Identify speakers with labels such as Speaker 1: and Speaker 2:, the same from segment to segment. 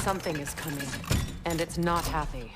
Speaker 1: Something is coming, and it's not happy.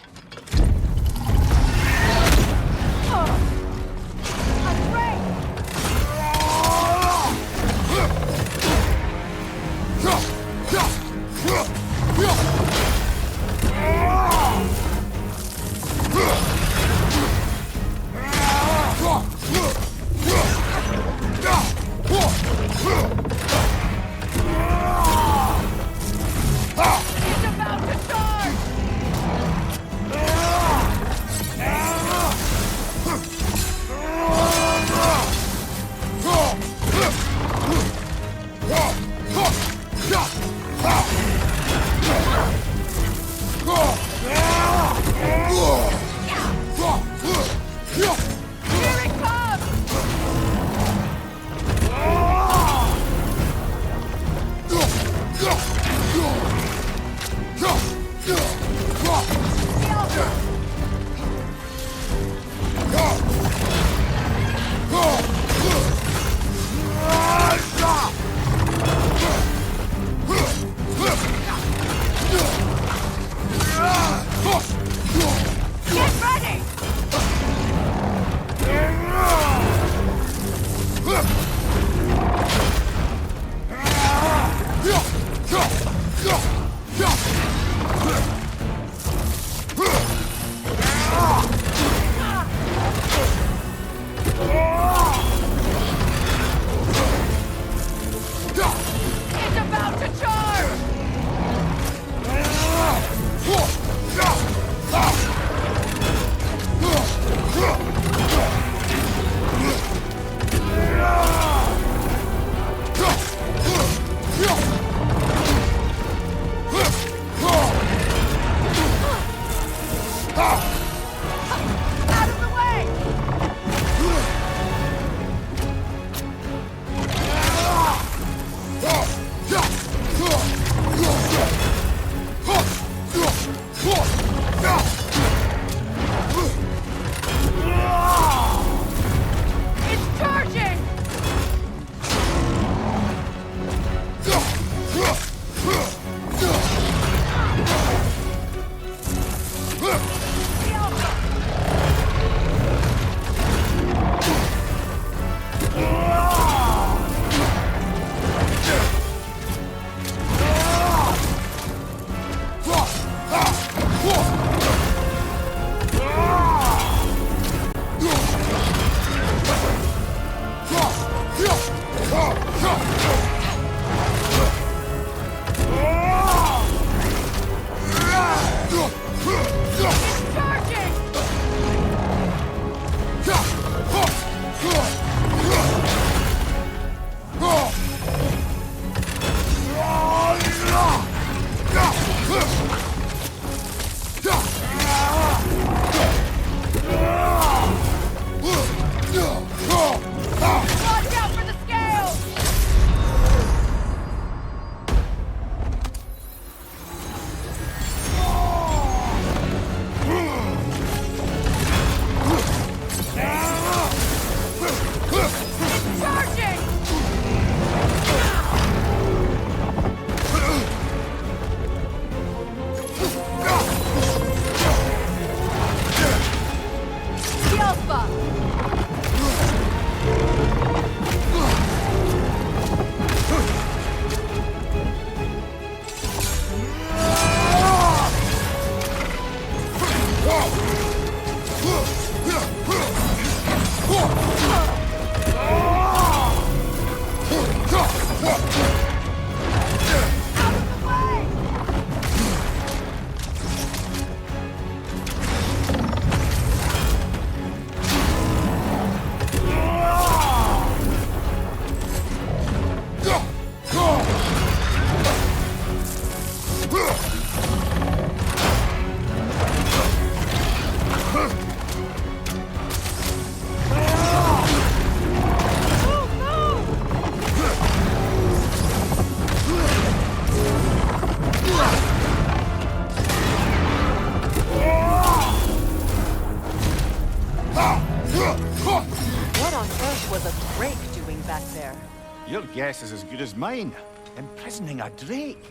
Speaker 2: Your guess is as good as mine. Imprisoning a drake.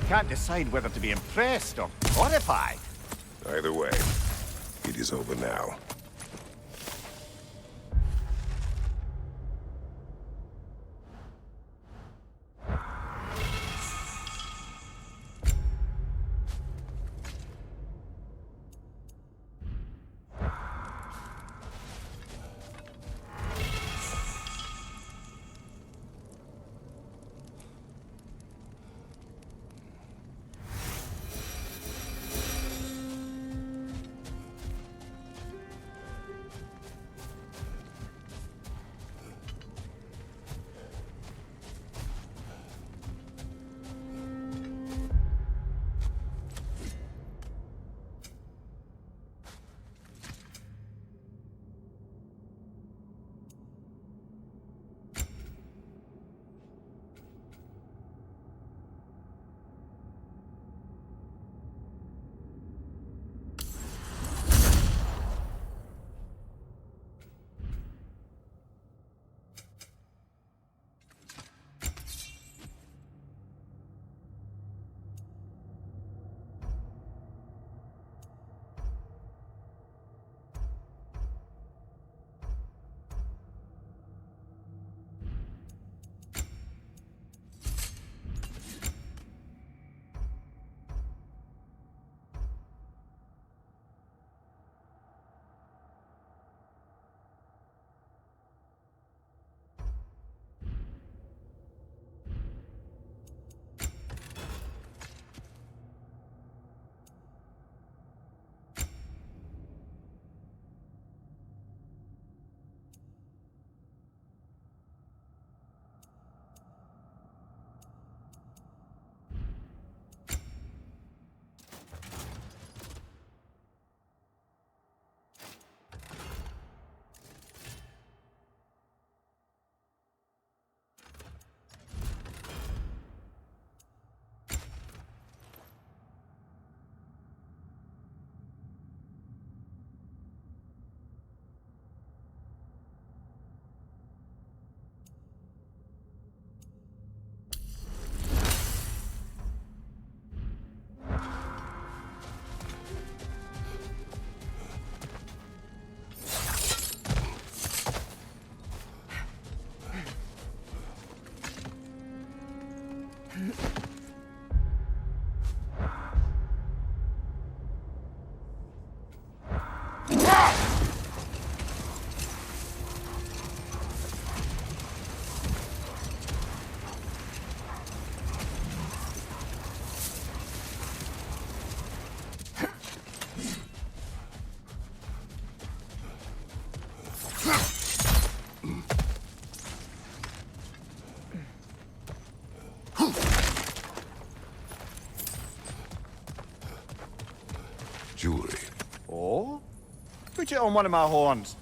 Speaker 2: Can't decide whether to be impressed or horrified.
Speaker 3: Either way, it is over now.
Speaker 4: Jewelry.
Speaker 2: Oh? Put it on one of my horns.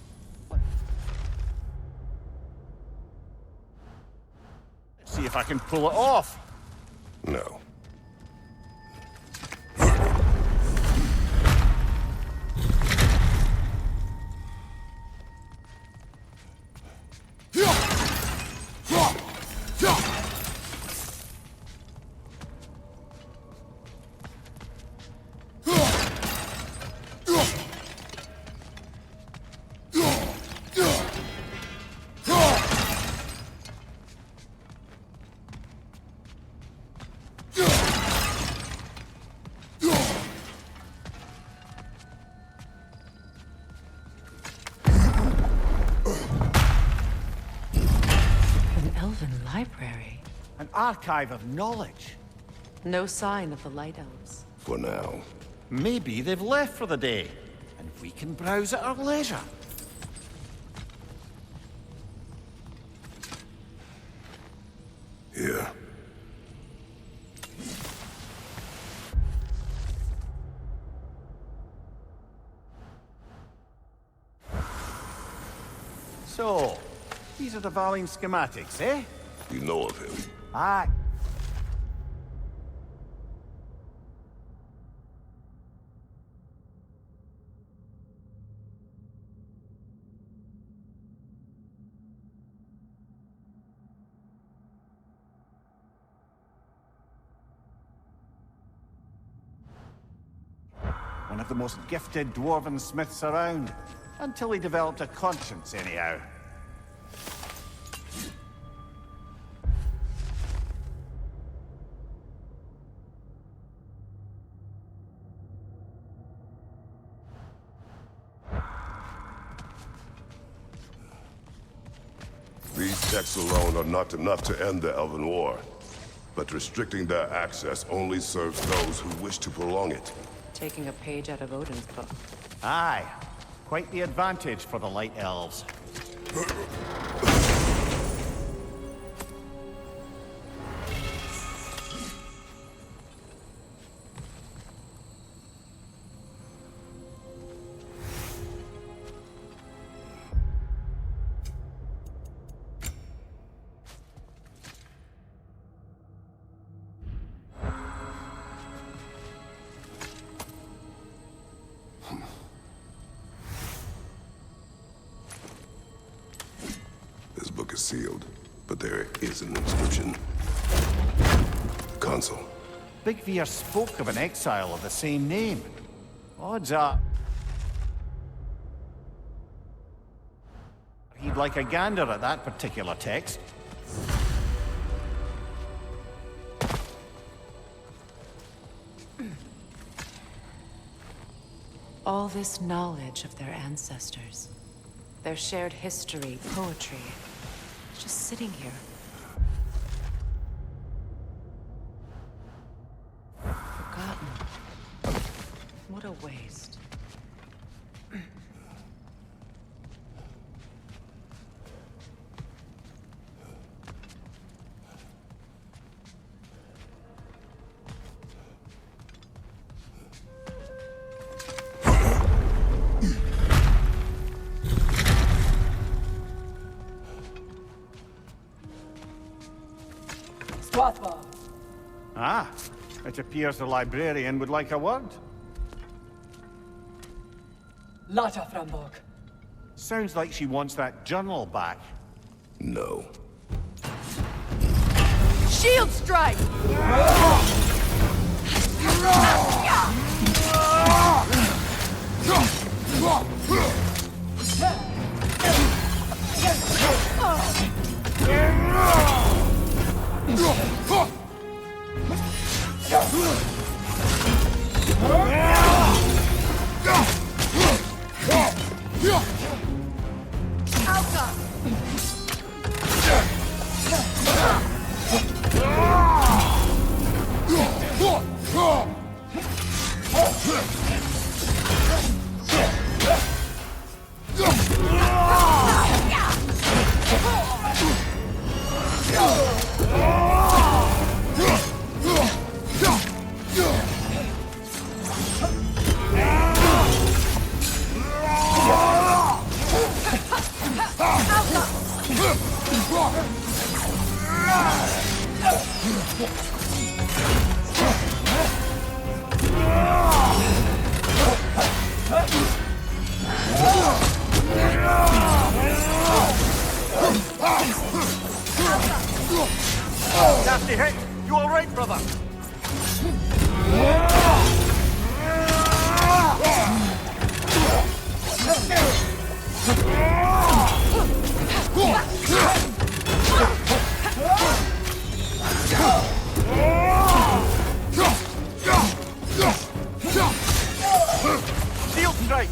Speaker 2: See if I can pull it off.
Speaker 3: No.
Speaker 1: Library.
Speaker 2: An archive of knowledge.
Speaker 1: No sign of the Light Elves.
Speaker 3: For now.
Speaker 2: Maybe they've left for the day, and we can browse at our leisure.
Speaker 3: Here.
Speaker 2: So, these are the Valine schematics, eh?
Speaker 3: You know of him.
Speaker 2: Aye. One of the most gifted dwarven smiths around. Until he developed a conscience, anyhow.
Speaker 3: These texts alone are not enough to end the Elven War. But restricting their access only serves those who wish to prolong it.
Speaker 1: Taking a page out of Odin's book.
Speaker 2: Aye. Quite the advantage for the Light Elves.
Speaker 3: This book is sealed, but there is an inscription. Consul.
Speaker 2: Big Veer spoke of an exile of the same name. Odds are... he'd like a gander at that particular text.
Speaker 1: All this knowledge of their ancestors, their shared history, poetry, just sitting here. Forgotten. What a waste.
Speaker 2: Ah, it appears the librarian would like a word.
Speaker 4: Lata Frambog.
Speaker 2: Sounds like she wants that journal back.
Speaker 3: No.
Speaker 1: Shield strike!
Speaker 2: Nasty hit! You alright, brother? Shield strike!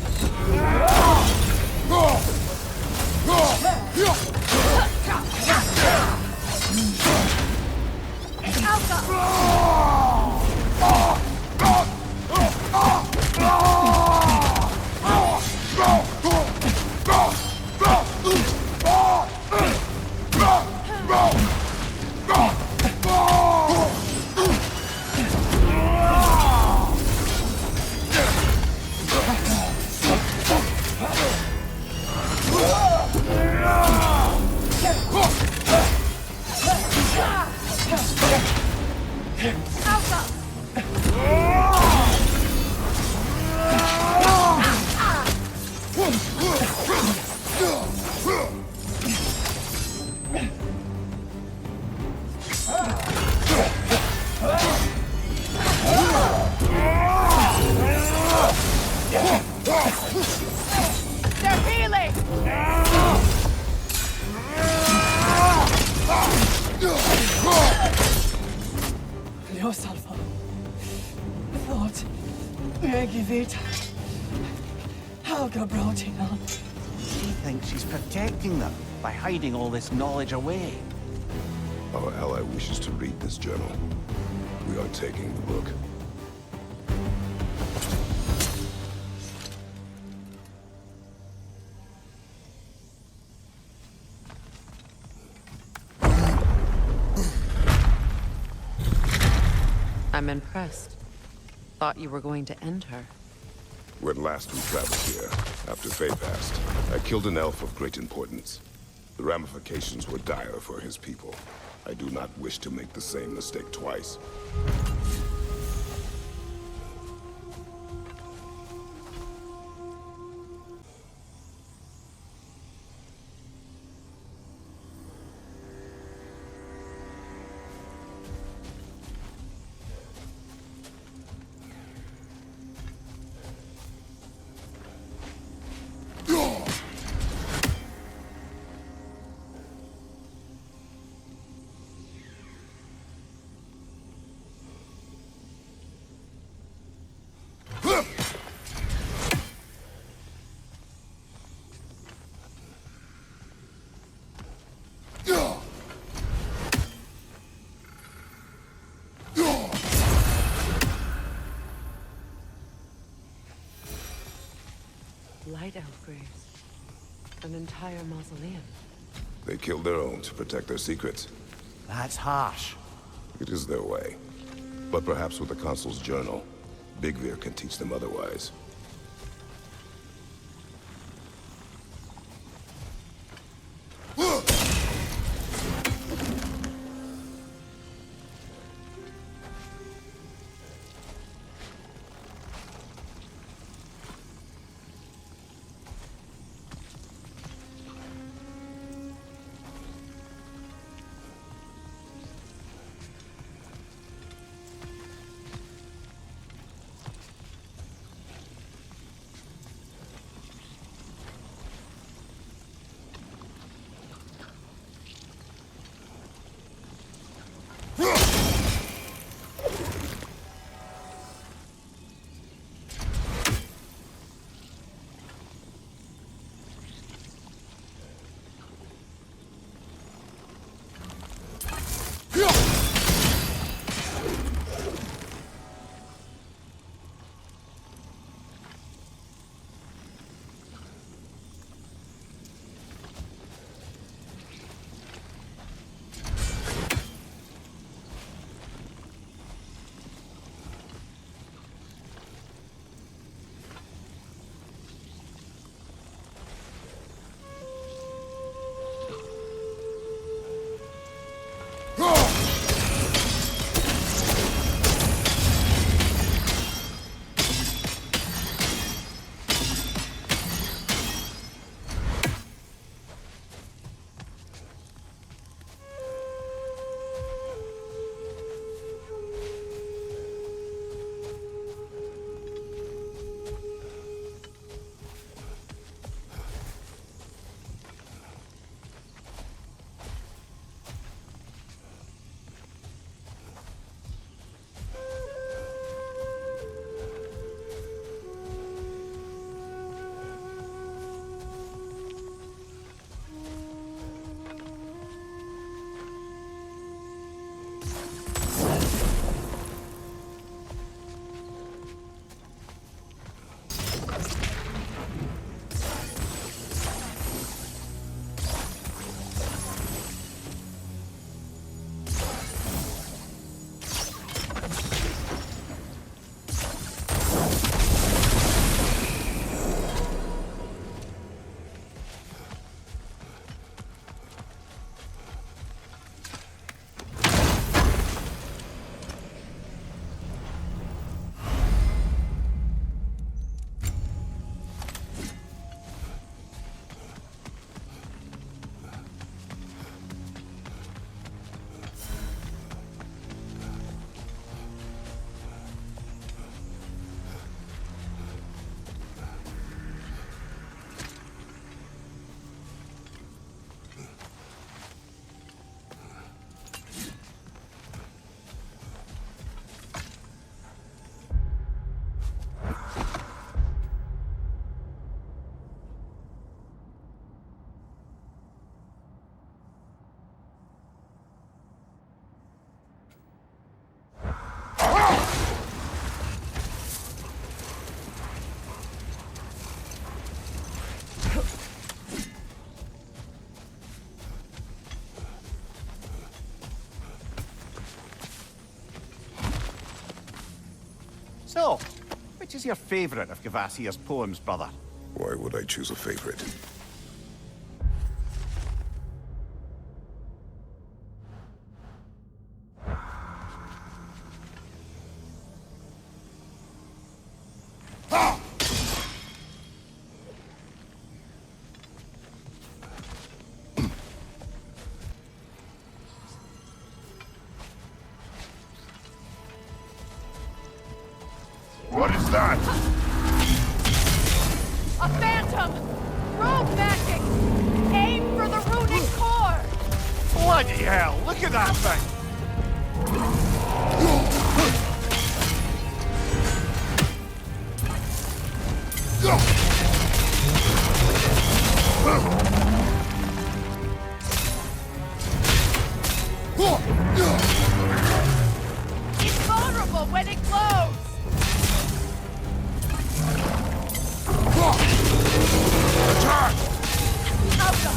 Speaker 4: vet. Helga brought him on.
Speaker 2: She thinks she's protecting them by hiding all this knowledge away.
Speaker 3: Our ally wishes to read this journal. We are taking the book.
Speaker 1: I'm impressed. Thought you were going to end her.
Speaker 3: When last we traveled here, after Faye passed, I killed an elf of great importance. The ramifications were dire for his people. I do not wish to make the same mistake twice.
Speaker 1: Light elf graves. An entire mausoleum.
Speaker 3: They killed their own to protect their secrets.
Speaker 2: That's harsh.
Speaker 3: It is their way. But perhaps with the Consul's journal, Bigvir can teach them otherwise.
Speaker 2: So, which is your favourite of Kvasir's poems, brother?
Speaker 3: Why would I choose a favorite? What is that?
Speaker 5: A phantom! Rogue magic! Aim for the runic core!
Speaker 2: Bloody hell, look at that thing!
Speaker 5: It's vulnerable when it glows!
Speaker 3: Attack!
Speaker 5: Alpha!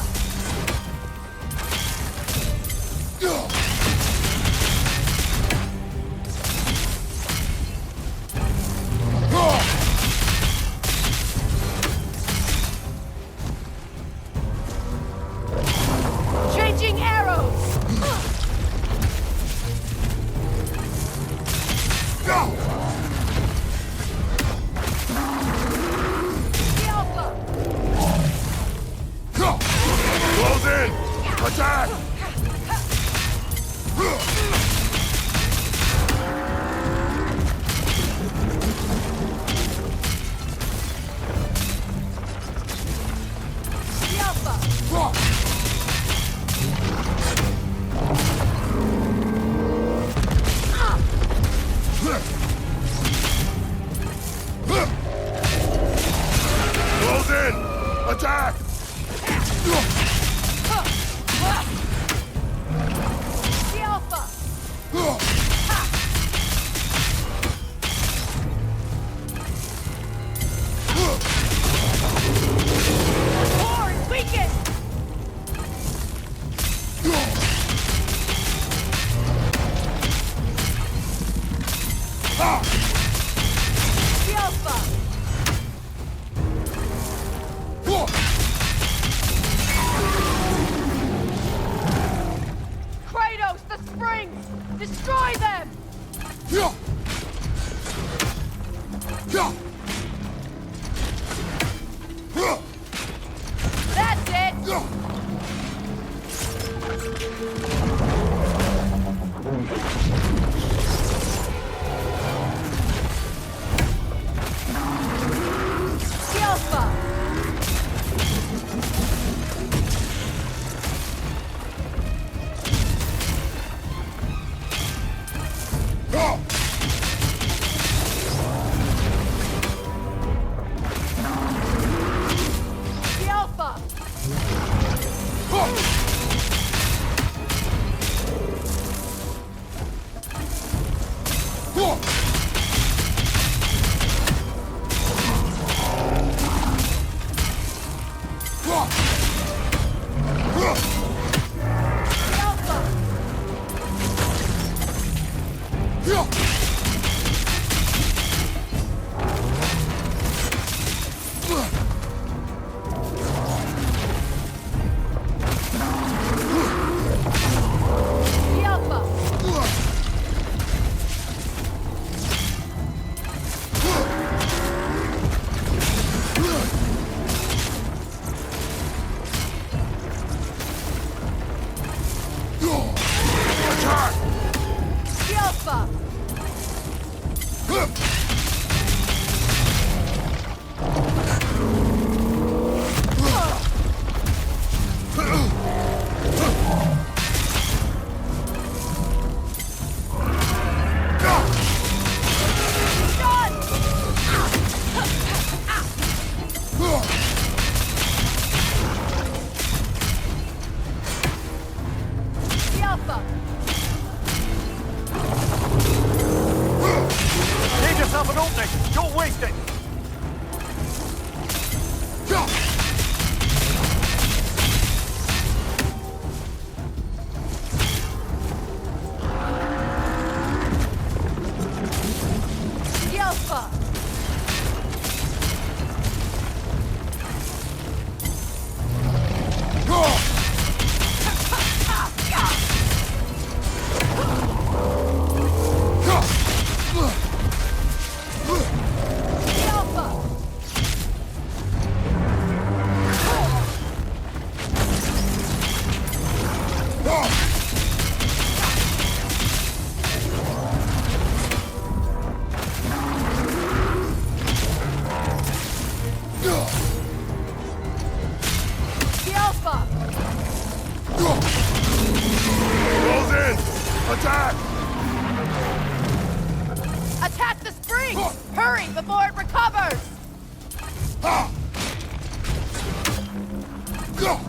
Speaker 5: Changing arrows! The Alpha!
Speaker 3: Close in! Attack!
Speaker 5: The Alpha!
Speaker 3: Close in! Attack!
Speaker 5: The Alpha! The core is weakened! The Alpha! Kratos, the springs! Destroy them! That's it! The Alpha! The Alpha! The Alpha! The Alpha!
Speaker 3: Attack!
Speaker 5: Attack the spring! Hurry before it recovers!
Speaker 3: Ha! Go!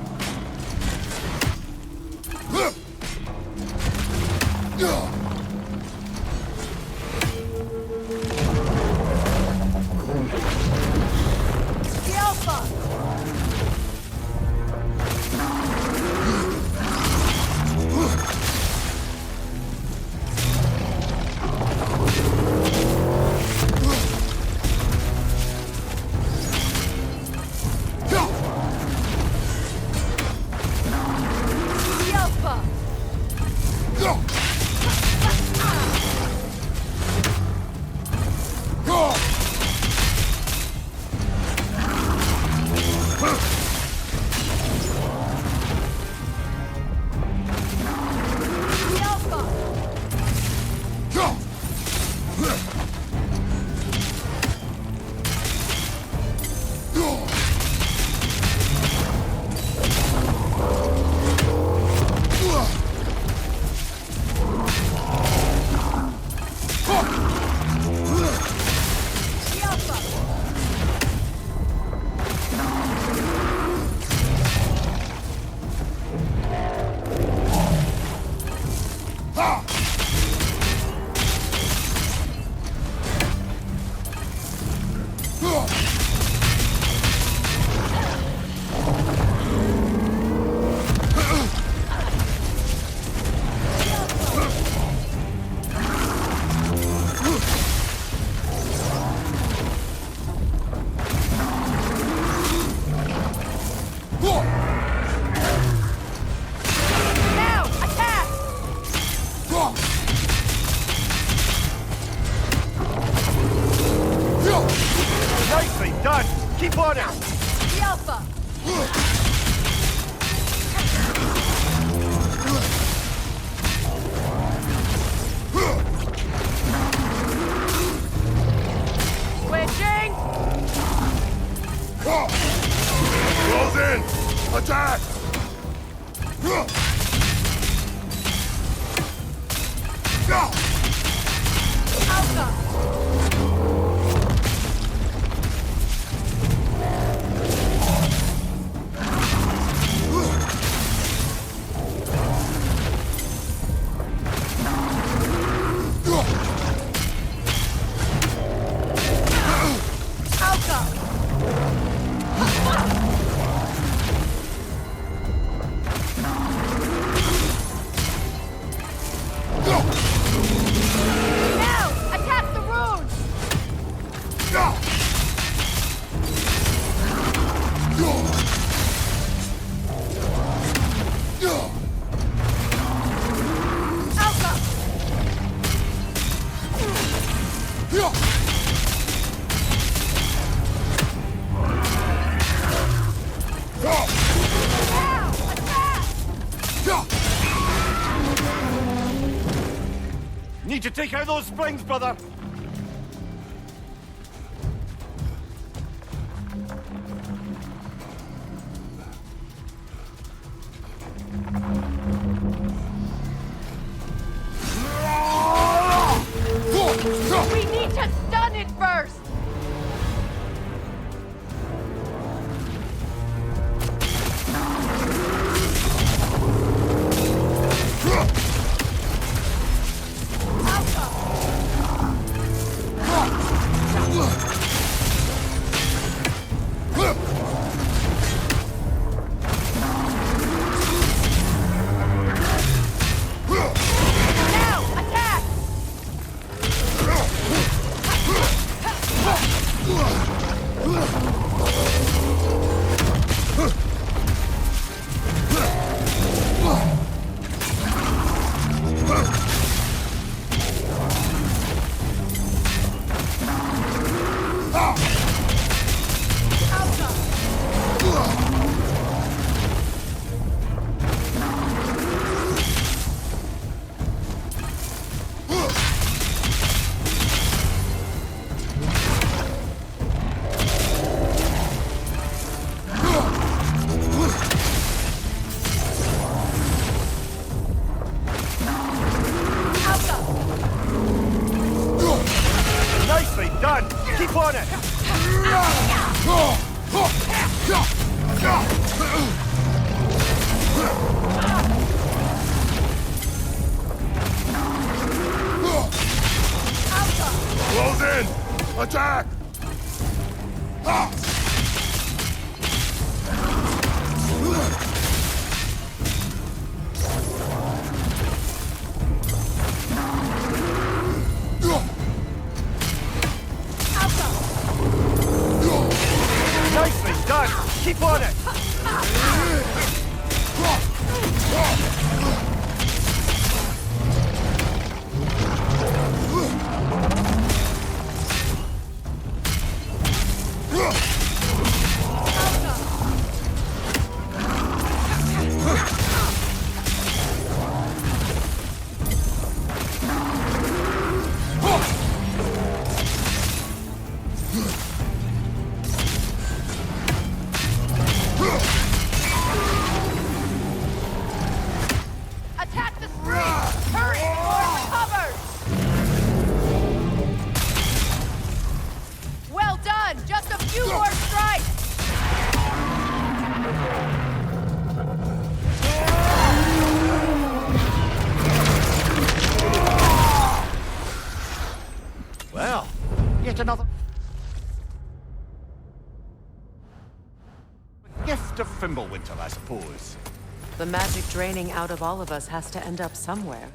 Speaker 3: Go!
Speaker 5: The Alpha! The Alpha!
Speaker 3: Go! Go!
Speaker 5: The Alpha!
Speaker 3: Go! Go!
Speaker 5: The Alpha!
Speaker 3: Ha!
Speaker 5: Now! Attack!
Speaker 2: Nicely done! Keep on it!
Speaker 5: The Alpha! Switching!
Speaker 3: Close in! Attack!
Speaker 5: Alpha! Alpha! Now! Attack the runes! Alpha! Now! Attack!
Speaker 2: Need to take out those springs, brother!
Speaker 5: We need to stun it first! Alpha!
Speaker 2: Fimbulwinter, I suppose.
Speaker 1: The magic draining out of all of us has to end up somewhere.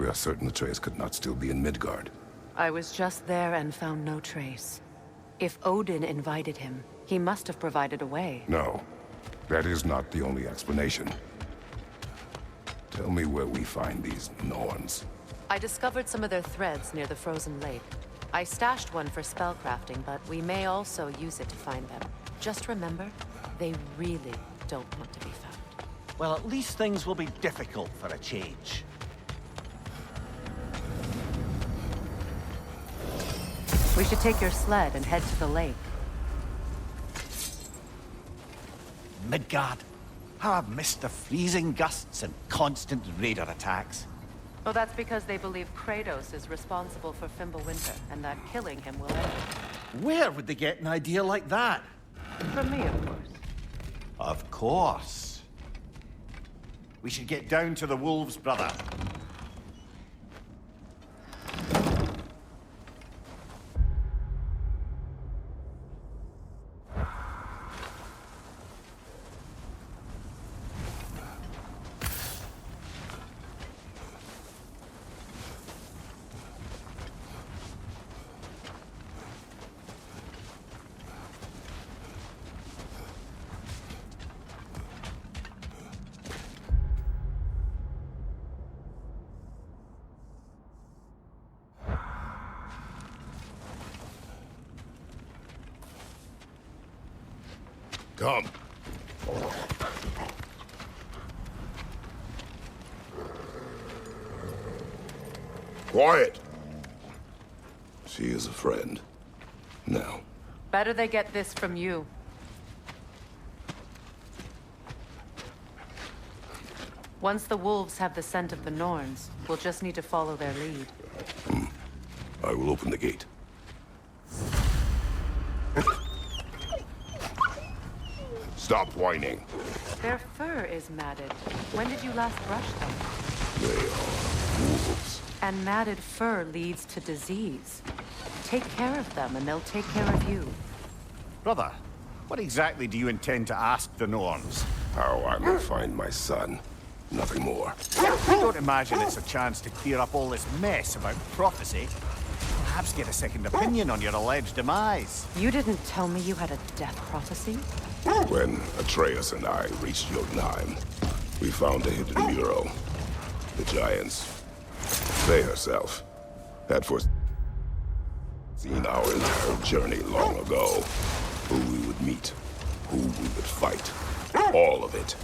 Speaker 3: We are certain Atreus could not still be in Midgard.
Speaker 1: I was just there and found no trace. If Odin invited him, he must have provided a way.
Speaker 3: No, that is not the only explanation. Tell me where we find these Norns.
Speaker 1: I discovered some of their threads near the frozen lake. I stashed one for spellcrafting, but we may also use it to find them. Just remember, they really don't want to be found.
Speaker 2: Well, at least things will be difficult for a change.
Speaker 1: We should take your sled and head to the lake.
Speaker 2: Midgard. How I've missed the freezing gusts and constant raider attacks.
Speaker 1: Oh, that's because they believe Kratos is responsible for Fimbulwinter, and that killing him will end it.
Speaker 2: Where would they get an idea like that?
Speaker 1: From me, of course.
Speaker 2: Of course. We should get down to the wolves, brother.
Speaker 3: Come. Quiet! She is a friend. Now.
Speaker 1: Better they get this from you. Once the wolves have the scent of the Norns, we'll just need to follow their lead.
Speaker 3: I will open the gate. Stop whining.
Speaker 1: Their fur is matted. When did you last brush them?
Speaker 3: They are wolves.
Speaker 1: And matted fur leads to disease. Take care of them, and they'll take care of you.
Speaker 2: Brother, what exactly do you intend to ask the Norns?
Speaker 3: How I may find my son. Nothing more.
Speaker 2: I don't imagine it's a chance to clear up all this mess about prophecy. Perhaps get a second opinion on your alleged demise.
Speaker 1: You didn't tell me you had a death prophecy?
Speaker 3: When Atreus and I reached Jotunheim, we found a hidden mural. The Giants, Faye herself, had foreseen our entire journey long ago. Who we would meet, who we would fight. All of it,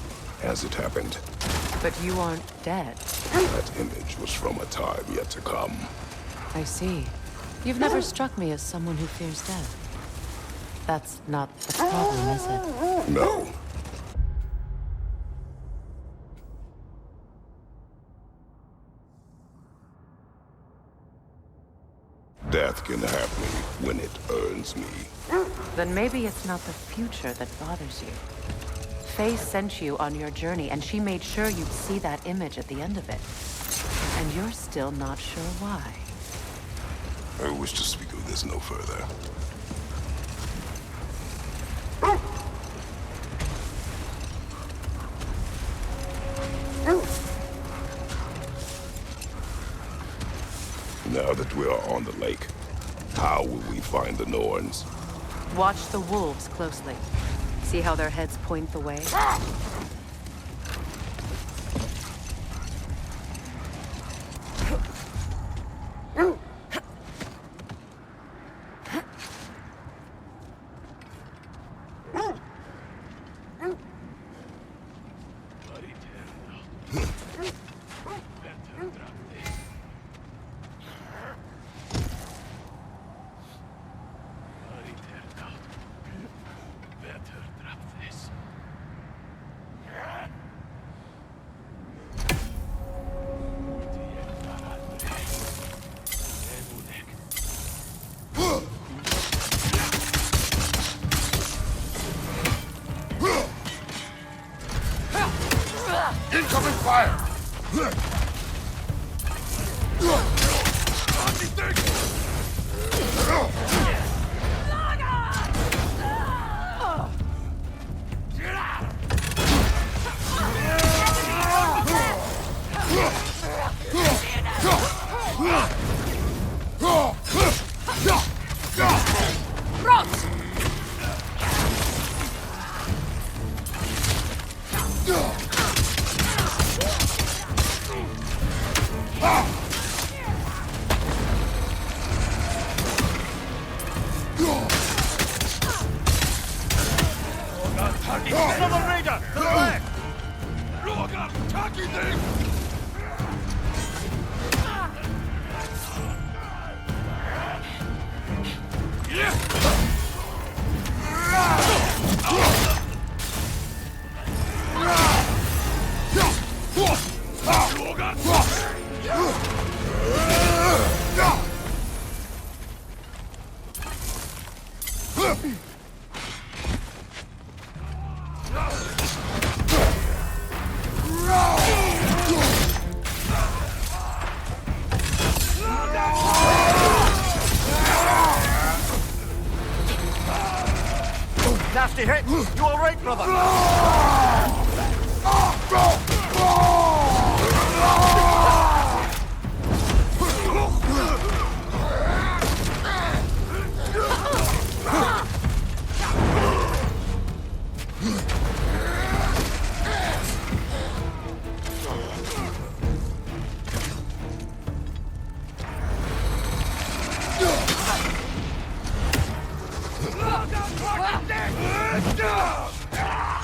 Speaker 3: as it happened.
Speaker 1: But you aren't dead.
Speaker 3: That image was from a time yet to come.
Speaker 1: I see. You've never struck me as someone who fears death. That's not the problem, is it?
Speaker 3: No. Death can have me when it earns me.
Speaker 1: Then maybe it's not the future that bothers you. Faye sent you on your journey, and she made sure you'd see that image at the end of it. And you're still not sure why.
Speaker 3: I wish to speak of this no further. Now that we are on the lake, how will we find the Norns?
Speaker 1: Watch the wolves closely. See how their heads point the way?
Speaker 3: Incoming fire!
Speaker 2: Another raider! To the left! Nasty hit! You all right, brother?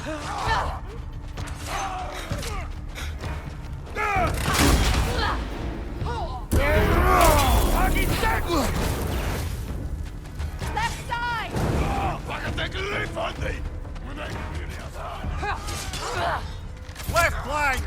Speaker 5: Left side!
Speaker 2: Left flank!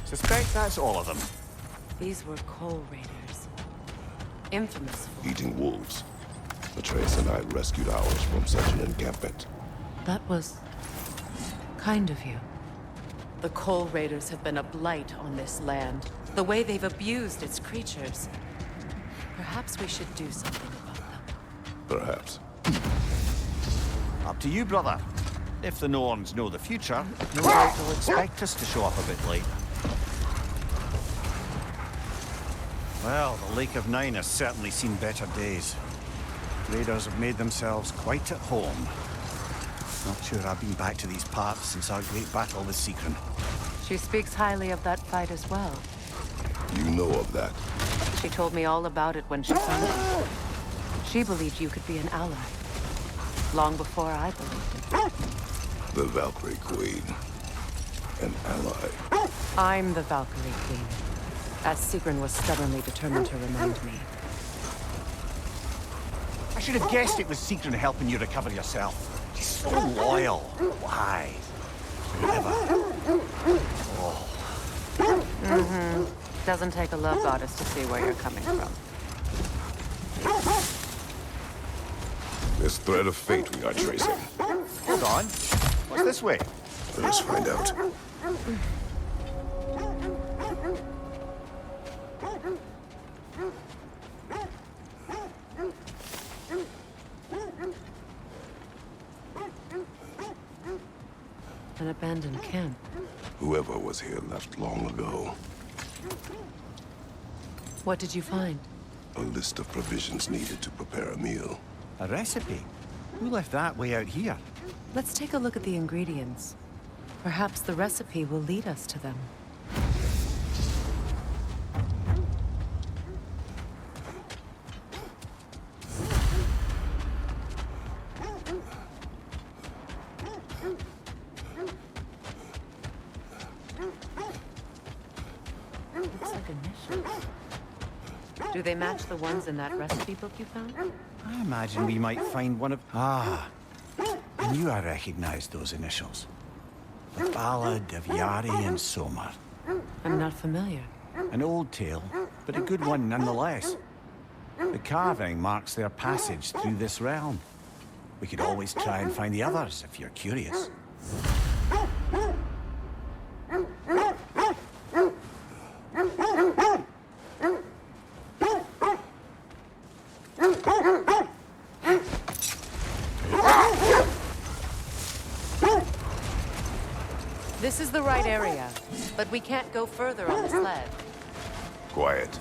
Speaker 2: Suspect that's all of them.
Speaker 1: These were coal raiders. Infamous for...
Speaker 3: Eating wolves. Atreus and I rescued ours from such an encampment.
Speaker 1: That was... kind of you. The coal raiders have been a blight on this land. The way they've abused its creatures. Perhaps we should do something about them.
Speaker 3: Perhaps.
Speaker 2: Up to you, brother. If the Norns know the future, no doubt they'll expect us to show up a bit late. Well, the Lake of Nine has certainly seen better days. Raiders have made themselves quite at home. Not sure I've been back to these parts since our great battle with Secron.
Speaker 1: She speaks highly of that fight as well.
Speaker 3: You know of that.
Speaker 1: She told me all about it when she found you. She believed you could be an ally. Long before I believed it.
Speaker 3: The Valkyrie Queen. An ally.
Speaker 1: I'm the Valkyrie Queen. As Secron was stubbornly determined to remind me.
Speaker 2: I should have guessed it was Secron helping you recover yourself. She's so loyal, wise, clever. Oh.
Speaker 1: Doesn't take a love goddess to see where you're coming from.
Speaker 3: This thread of fate we are tracing.
Speaker 2: Hold on. What's this way?
Speaker 3: Let us find out.
Speaker 1: An abandoned camp.
Speaker 3: Whoever was here left long ago.
Speaker 1: What did you find?
Speaker 3: A list of provisions needed to prepare a meal.
Speaker 2: A recipe? Who left that way out here?
Speaker 1: Let's take a look at the ingredients. Perhaps the recipe will lead us to them. Looks like initials. Do they match the ones in that recipe book you found?
Speaker 2: I imagine we might find one of... Ah, I knew I recognized those initials. The Ballad of Yari and Somar.
Speaker 1: I'm not familiar.
Speaker 2: An old tale, but a good one nonetheless. The carving marks their passage through this realm. We could always try and find the others if you're curious.
Speaker 1: This is the right area, but we can't go further on the sled.
Speaker 3: Quiet.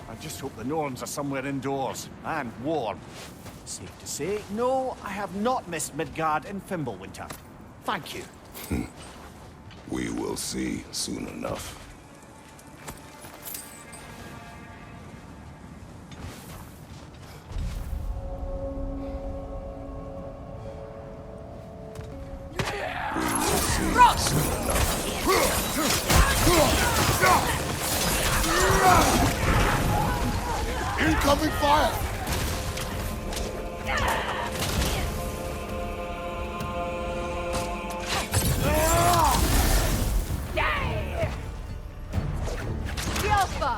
Speaker 2: I just hope the Norns are somewhere indoors, and warm. Safe to say, no, I have not missed Midgard in Fimbulwinter. Thank you.
Speaker 3: We will see soon enough.
Speaker 6: Incoming fire!
Speaker 5: Alpha!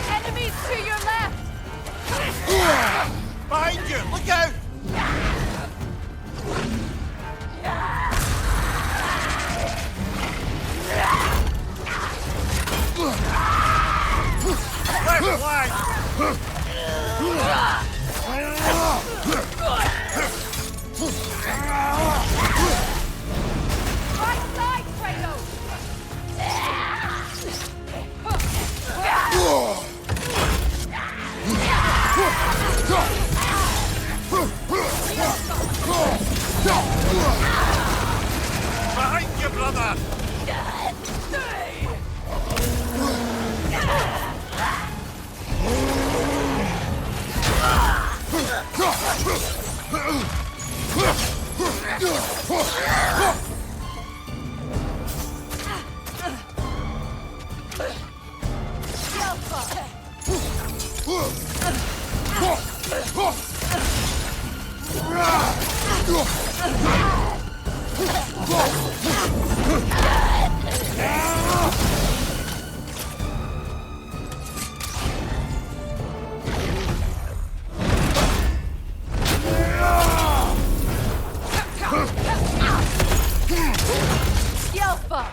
Speaker 5: Enemies to your left!
Speaker 2: Behind you! Look out! Left flank!
Speaker 5: Right side, Kratos!
Speaker 2: Behind you, brother!
Speaker 5: Alpha!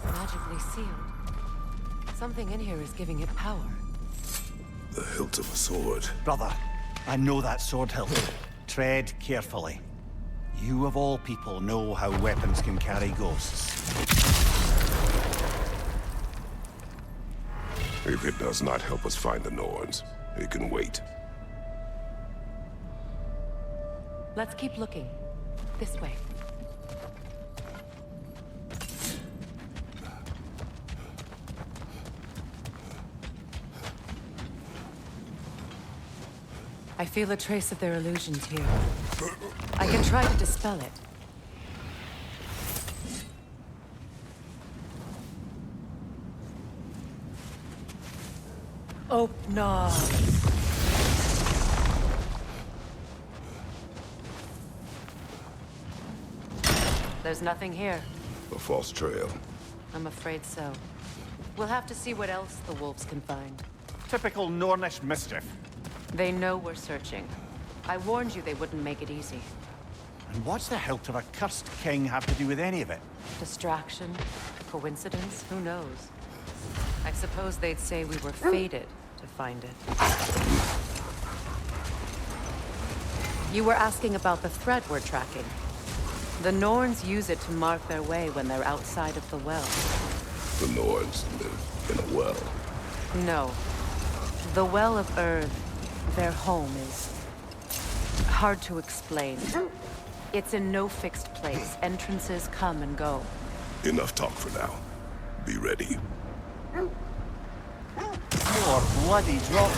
Speaker 1: Magically sealed. Something in here is giving it power.
Speaker 3: The hilt of a sword.
Speaker 2: Brother, I know that sword hilt. Tread carefully. You of all people know how weapons can carry ghosts.
Speaker 3: If it does not help us find the Norns, it can wait.
Speaker 1: Let's keep looking. This way. I feel a trace of their illusions here. I can try to dispel it. Oh, no. There's nothing here.
Speaker 3: A false trail.
Speaker 1: I'm afraid so. We'll have to see what else the wolves can find.
Speaker 2: Typical Nornish mischief.
Speaker 1: They know we're searching. I warned you they wouldn't make it easy.
Speaker 2: And what's the hilt of a cursed king have to do with any of it?
Speaker 1: Distraction? Coincidence? Who knows? I suppose they'd say we were fated to find it. You were asking about the thread we're tracking. The Norns use it to mark their way when they're outside of the well.
Speaker 3: The Norns live in a well.
Speaker 1: No. The Well of Earth, their home, is hard to explain. It's in no fixed place. Entrances come and go.
Speaker 3: Enough talk for now. Be ready.
Speaker 2: More bloody drop.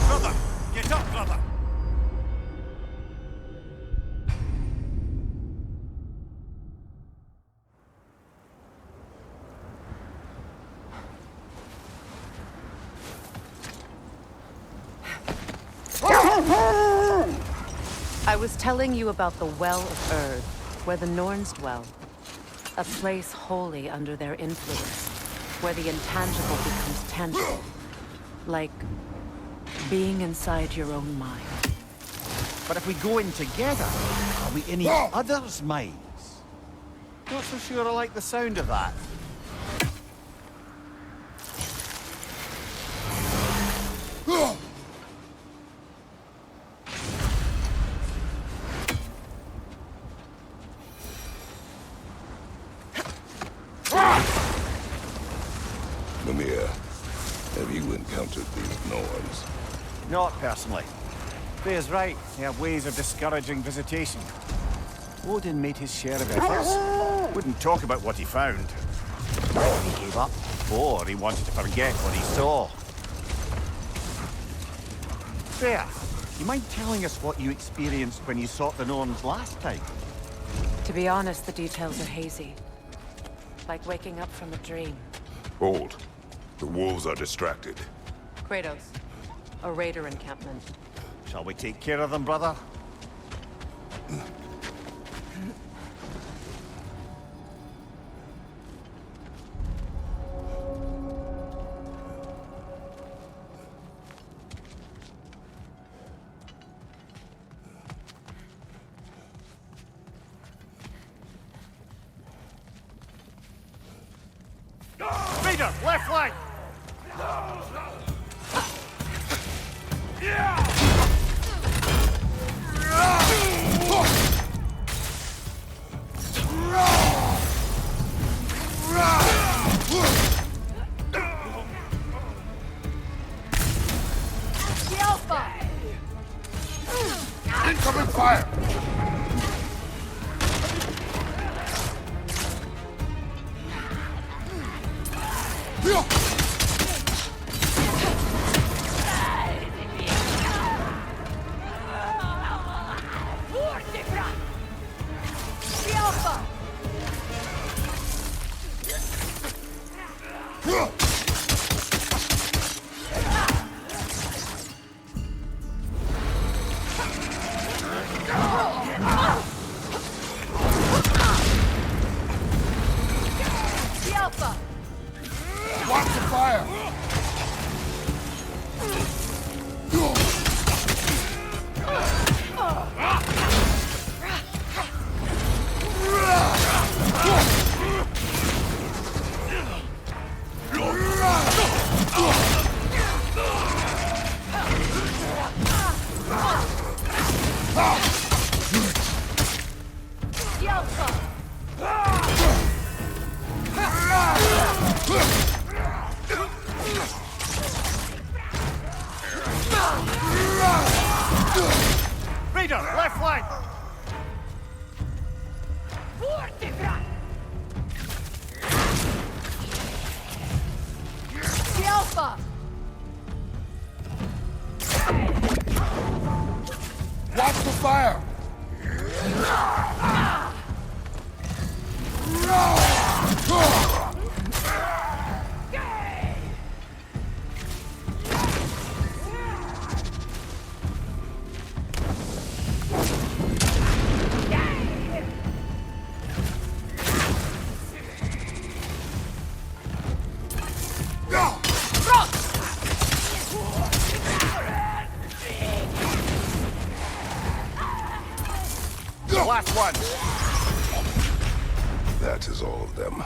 Speaker 2: Brother, get up, brother.
Speaker 1: I was telling you about the Well of Erd, where the Norns dwell. A place wholly under their influence, where the intangible becomes tangible. Like being inside your own mind.
Speaker 2: But if we go in together, are we in each other's minds? Not so sure I like the sound of that.
Speaker 3: Mimir, have you encountered these Norns?
Speaker 2: Not personally. Freya's right. They have ways of discouraging visitation. Odin made his share of efforts. Wouldn't talk about what he found. He gave up, or he wanted to forget what he saw. Freya, you mind telling us what you experienced when you sought the Norns last time?
Speaker 1: To be honest, the details are hazy. Like waking up from a dream.
Speaker 3: Hold. The wolves are distracted.
Speaker 1: Kratos, a raider encampment.
Speaker 2: Shall we take care of them, brother? Raider, left flank!
Speaker 6: Incoming fire! Watch the fire!
Speaker 2: Raider, left flank!
Speaker 6: Watch the fire!
Speaker 3: That is all of them.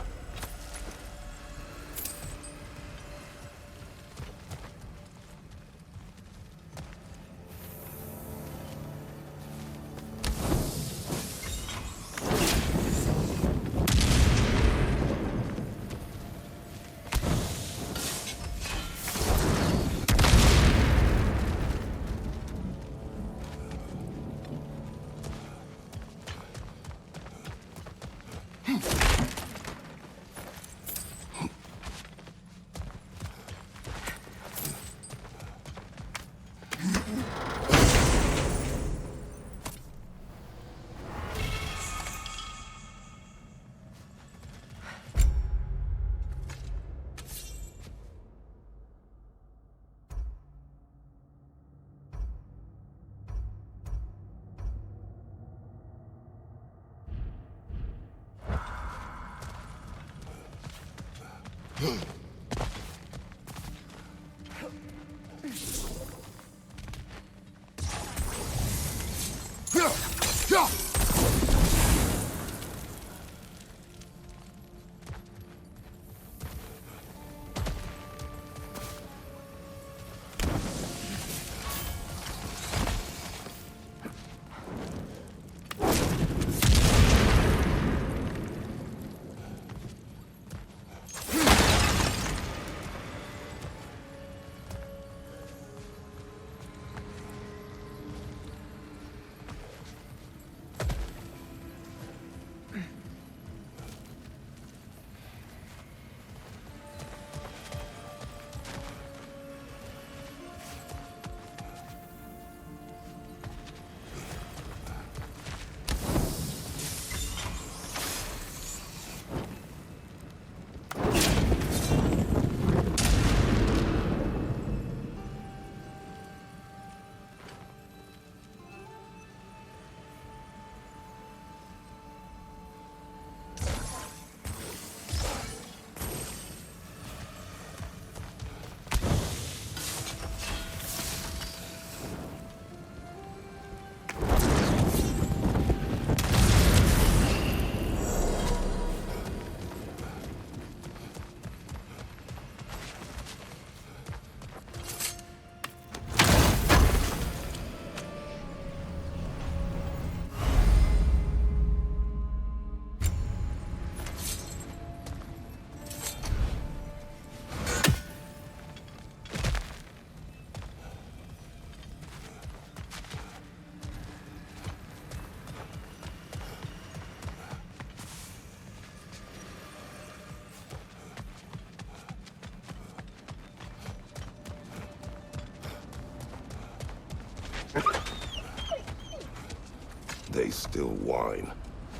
Speaker 3: They still whine.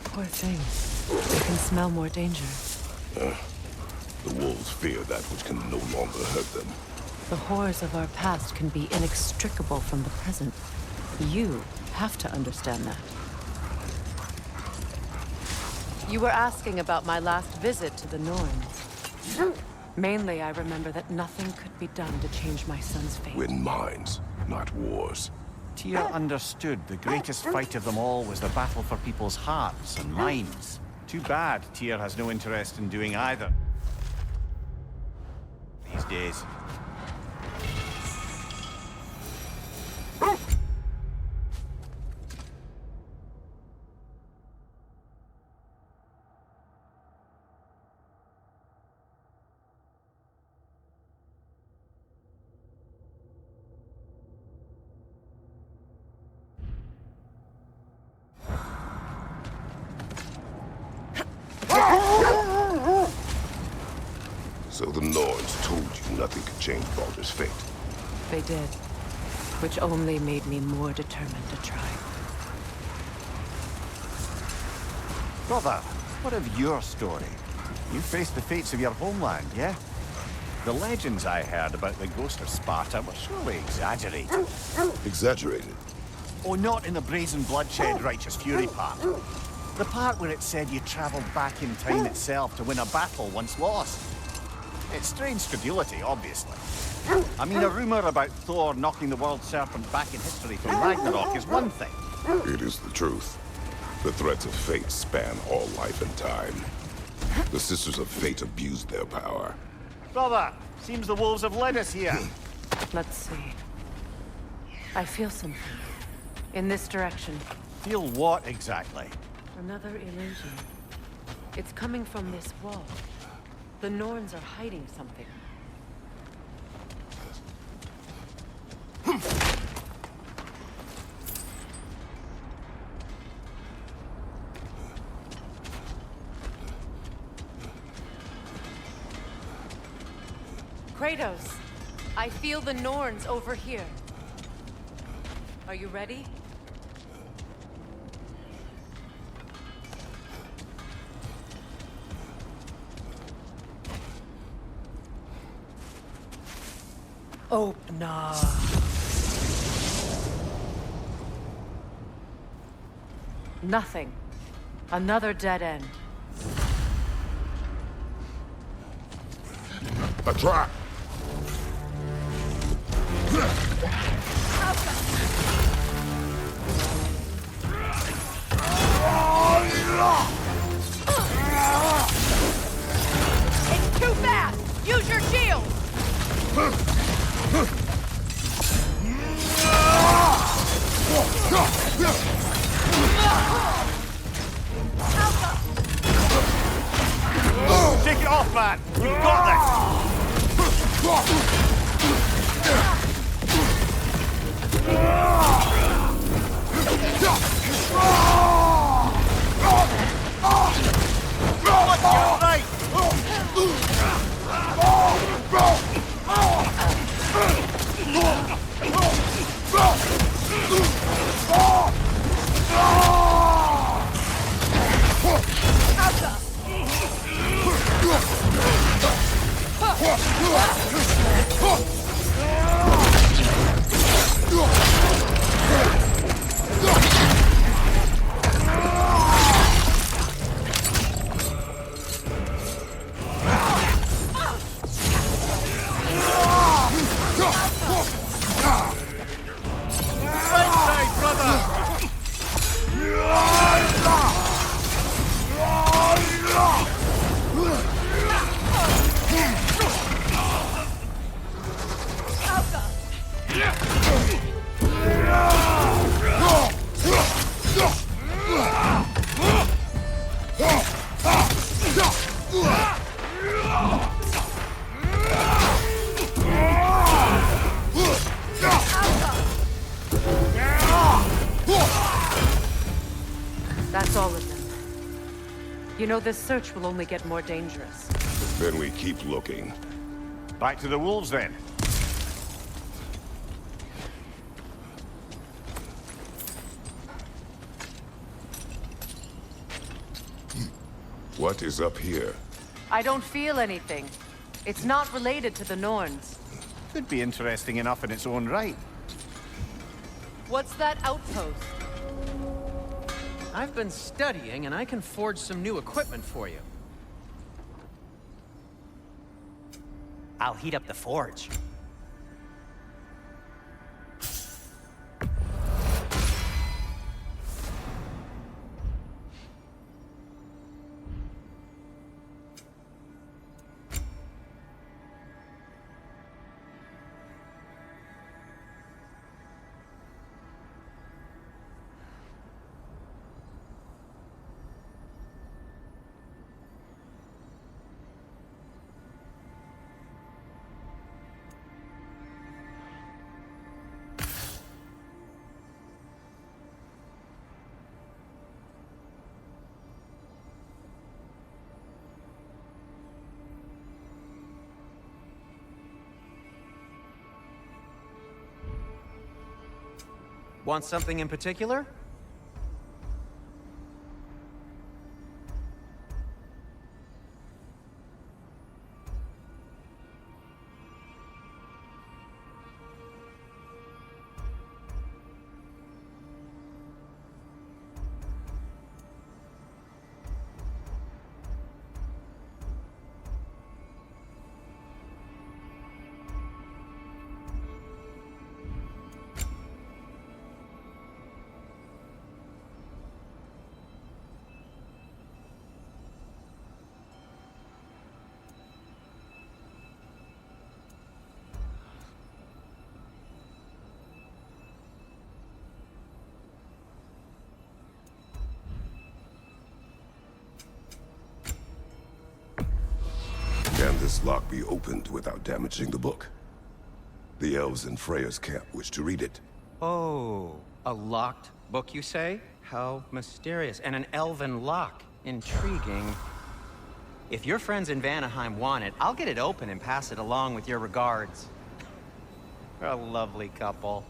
Speaker 1: Poor thing. They can smell more danger.
Speaker 3: The wolves fear that which can no longer hurt them.
Speaker 1: The horrors of our past can be inextricable from the present. You have to understand that. You were asking about my last visit to the Norns. Mainly, I remember that nothing could be done to change my son's fate.
Speaker 3: Win minds, not wars.
Speaker 2: Tyr understood the greatest fight of them all was the battle for people's hearts and minds. Too bad Tyr has no interest in doing either these days.
Speaker 3: So the Norns told you nothing could change Baldur's fate.
Speaker 1: They did, which only made me more determined to try.
Speaker 2: Brother, what of your story? You faced the fates of your homeland, yeah? The legends I heard about the ghost of Sparta were surely exaggerated.
Speaker 3: Exaggerated?
Speaker 2: Oh, not in the brazen bloodshed righteous fury part. The part where it said you traveled back in time itself to win a battle once lost. It's strange credulity, obviously. I mean, a rumor about Thor knocking the world serpent back in history from Ragnarok is one thing.
Speaker 3: It is the truth. The threads of fate span all life and time. The Sisters of Fate abused their power.
Speaker 2: Brother, seems the wolves have led us here.
Speaker 1: Let's see. I feel something. In this direction.
Speaker 2: Feel what exactly?
Speaker 1: Another illusion. It's coming from this wall. The Norns are hiding something. Kratos! I feel the Norns over here. Are you ready? Open up. Nothing. Another dead end.
Speaker 3: A trap!
Speaker 5: It's too fast! Use your shield!
Speaker 2: Take it off, man! You've got this! You're right!
Speaker 1: That's all of them. You know, this search will only get more dangerous.
Speaker 3: Then we keep looking.
Speaker 2: Back to the wolves, then.
Speaker 3: What is up here?
Speaker 1: I don't feel anything. It's not related to the Norns.
Speaker 2: Could be interesting enough in its own right.
Speaker 1: What's that outpost?
Speaker 7: I've been studying, and I can forge some new equipment for you.
Speaker 8: I'll heat up the forge.
Speaker 7: Want something in particular?
Speaker 3: this lock be opened without damaging the book? The elves in Freya's camp wish to read it.
Speaker 7: Oh, a locked book, you say? How mysterious. And an elven lock. Intriguing. If your friends in Vanaheim want it, I'll get it open and pass it along with your regards. They're a lovely couple.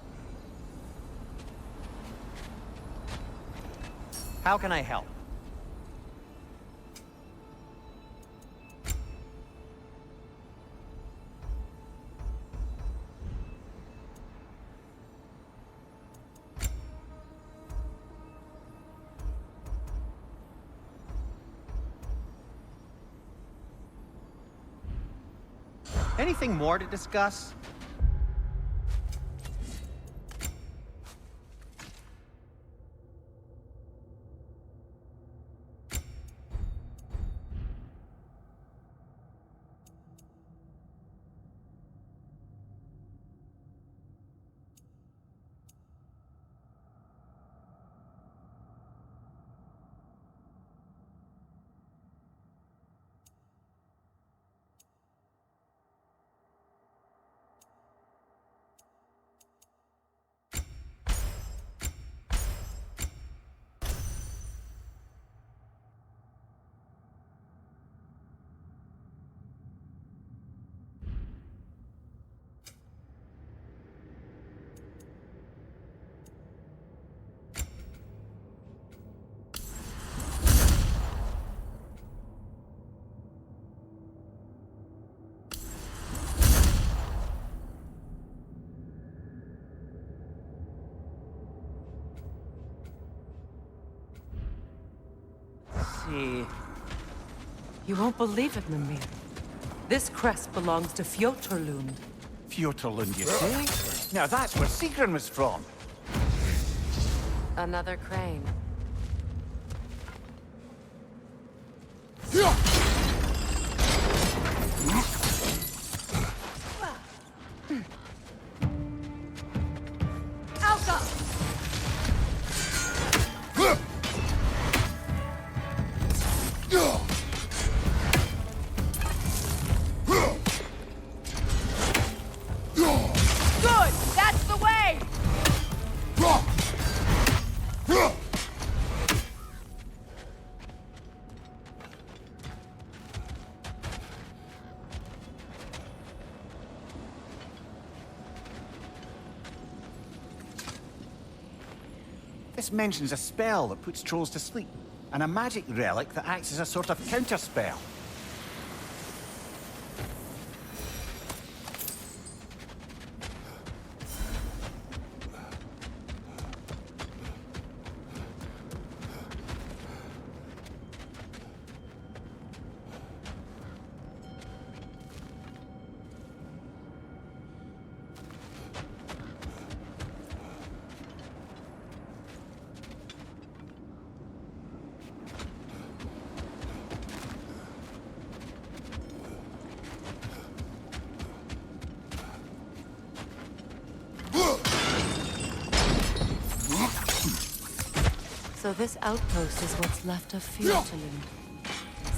Speaker 7: How can I help? Anything more to discuss?
Speaker 1: You won't believe it, Mimir. This crest belongs to Fjotorlund.
Speaker 2: Fjotorlund, you say? Now that's where Sigrun was from.
Speaker 1: Another crane.
Speaker 2: This mentions a spell that puts trolls to sleep, and a magic relic that acts as a sort of counterspell.
Speaker 1: So this outpost is what's left of Fjotorlund.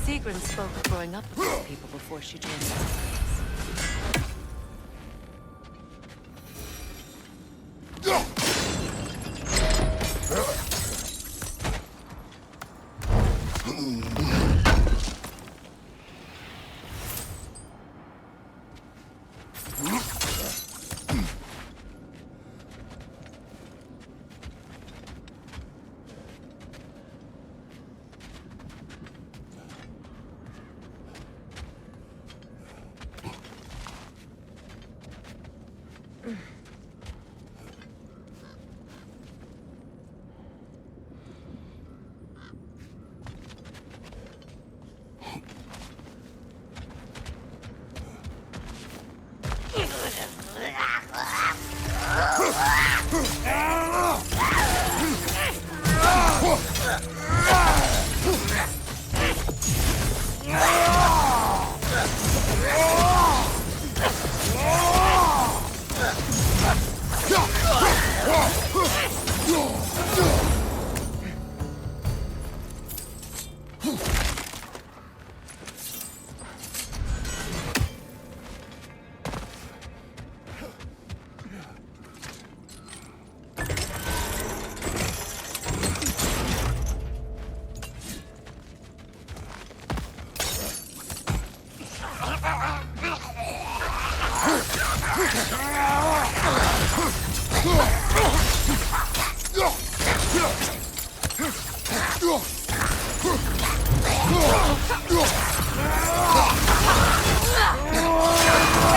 Speaker 1: Sigrun spoke of growing up with these people before she joined the Atreus.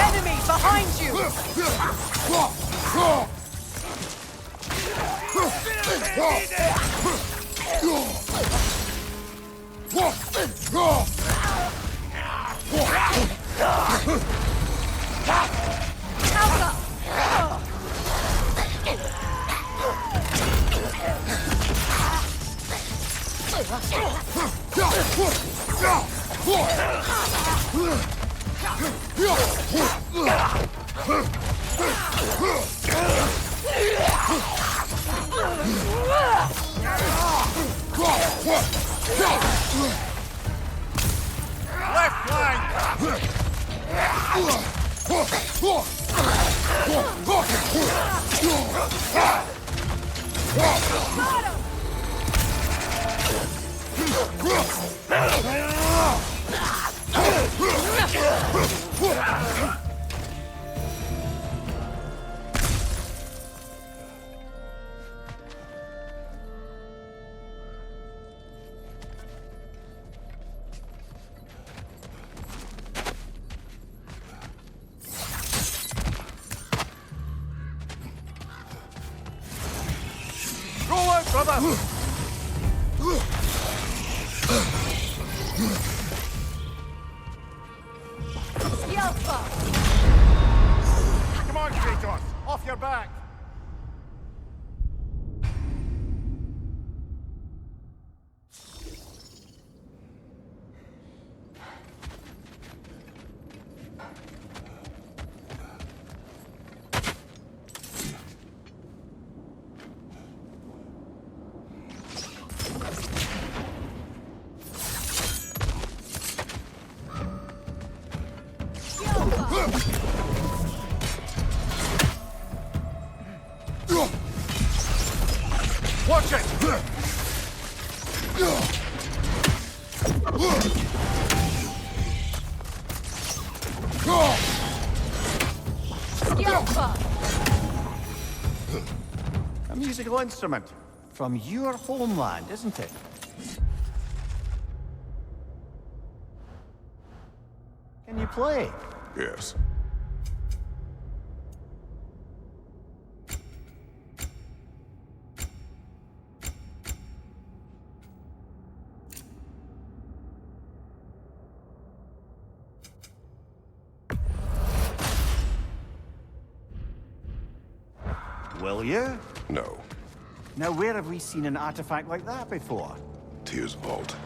Speaker 5: Enemy behind you!
Speaker 6: Left flank! Roll out, brother! Come on, Kratos! Off your back! Watch it!
Speaker 2: A musical instrument from your homeland, isn't it? Can you play?
Speaker 3: Yes.
Speaker 2: Will you?
Speaker 3: No.
Speaker 2: Now, where have we seen an artifact like that before?
Speaker 3: Tyr's vault.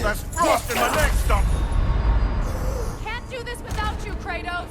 Speaker 6: There's frost in my neck stump!
Speaker 5: Can't do this without you, Kratos!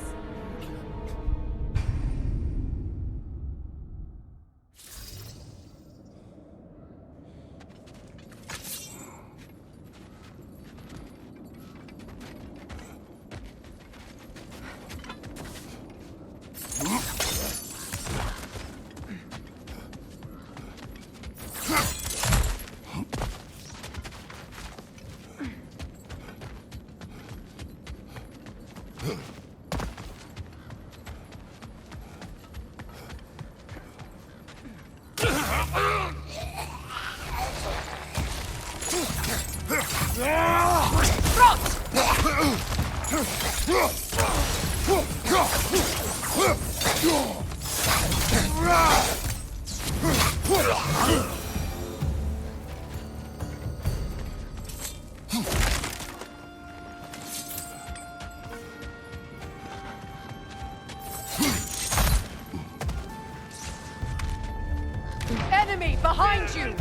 Speaker 5: Enemy behind you!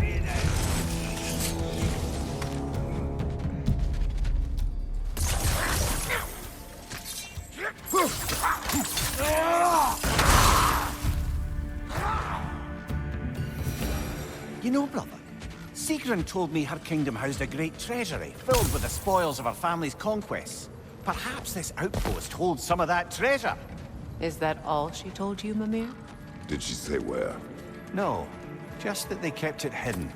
Speaker 2: You know, brother, Sigrun told me her kingdom housed a great treasury filled with the spoils of her family's conquests. Perhaps this outpost holds some of that treasure.
Speaker 1: Is that all she told you, Mimir?
Speaker 3: Did she say where?
Speaker 2: No, just that they kept it hidden.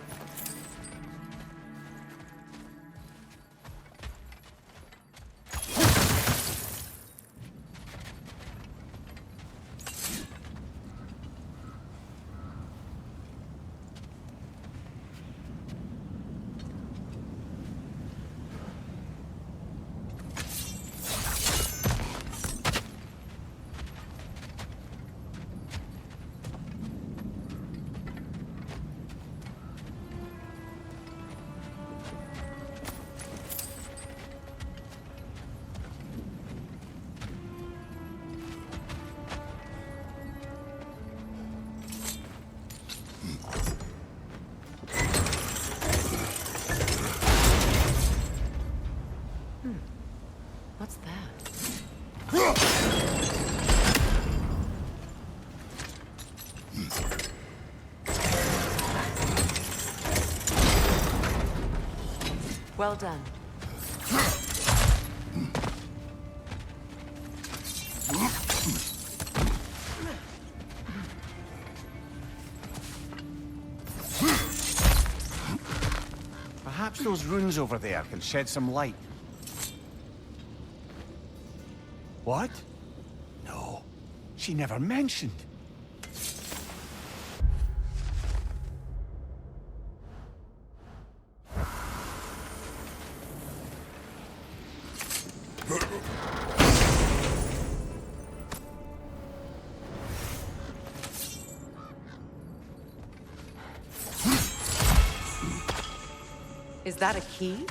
Speaker 1: What's that? Well done.
Speaker 2: Perhaps those runes over there can shed some light. What? No, she never mentioned.
Speaker 1: Is that a key?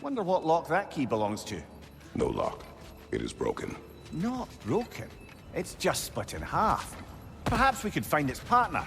Speaker 2: Wonder what lock that key belongs to.
Speaker 3: No lock. It is broken.
Speaker 2: Not broken. It's just split in half. Perhaps we could find its partner.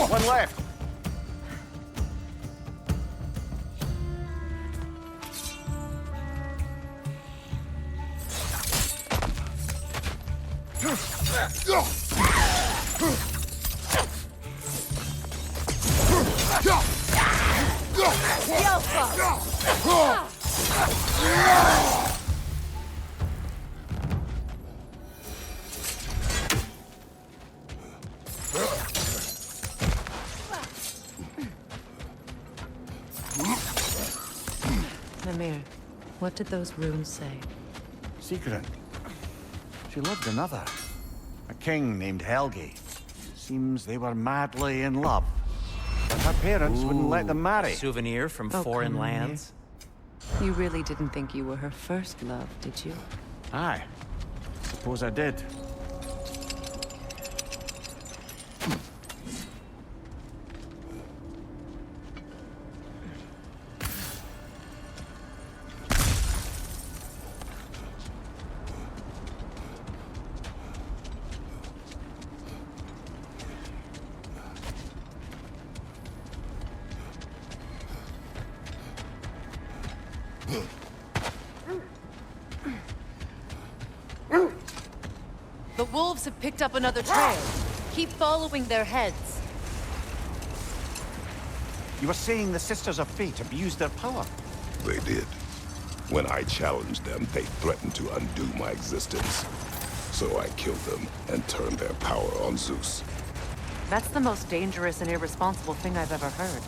Speaker 2: One left.
Speaker 1: Mimir, what did those runes say?
Speaker 2: Secret. She loved another. A king named Helgi. Seems they were madly in love. But her parents wouldn't let them marry.
Speaker 8: Souvenir from
Speaker 1: Oh,
Speaker 8: foreign
Speaker 1: come on,
Speaker 8: lands.
Speaker 1: You really didn't think you were her first love, did you?
Speaker 2: Aye. Suppose I did.
Speaker 1: The wolves have picked up another trail. Keep following their heads.
Speaker 2: You were saying the Sisters of Fate abused their power.
Speaker 3: They did. When I challenged them, they threatened to undo my existence. So I killed them and turned their power on Zeus.
Speaker 1: That's the most dangerous and irresponsible thing I've ever heard.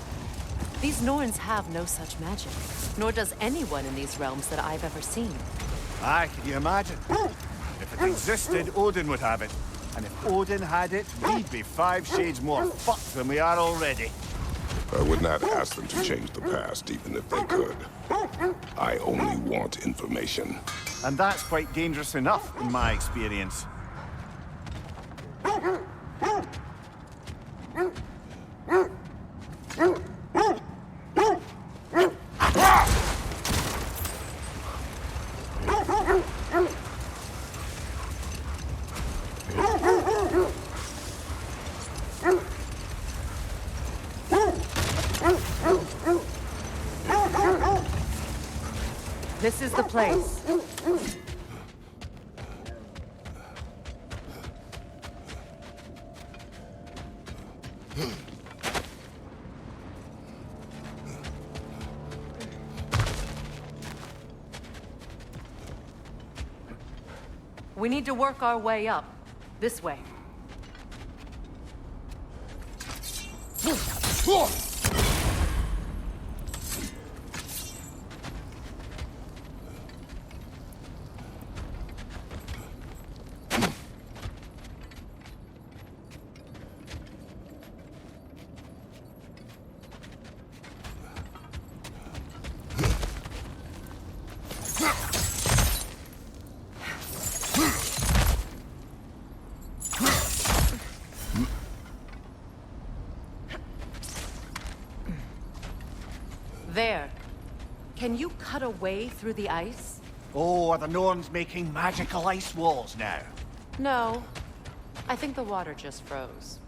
Speaker 1: These Norns have no such magic, nor does anyone in these realms that I've ever seen.
Speaker 2: Aye, can you imagine? If it existed, Odin would have it. And if Odin had it, we'd be 5 shades more fucked than we are already.
Speaker 3: I would not ask them to change the past, even if they could. I only want information.
Speaker 2: And that's quite dangerous enough, in my experience.
Speaker 1: This is the place. We need to work our way up. This way. There. Can you cut a way through the ice?
Speaker 2: Oh, are the Norns making magical ice walls now?
Speaker 1: No. I think the water just froze.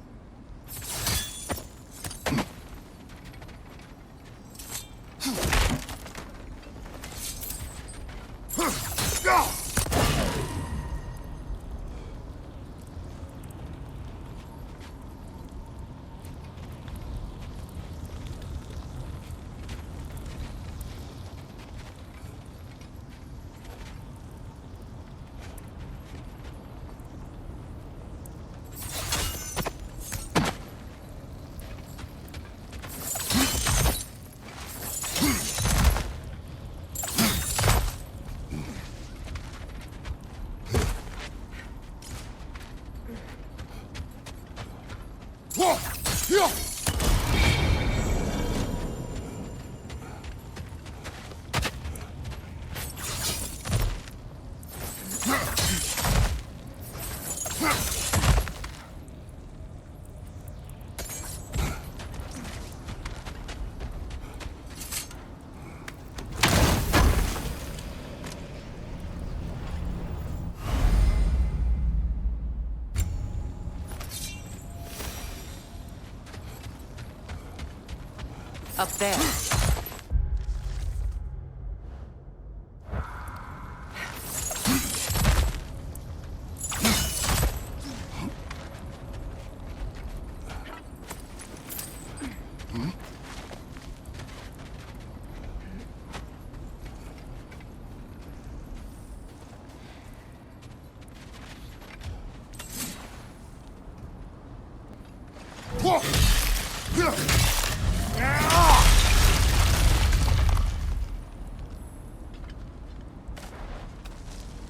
Speaker 1: Up there.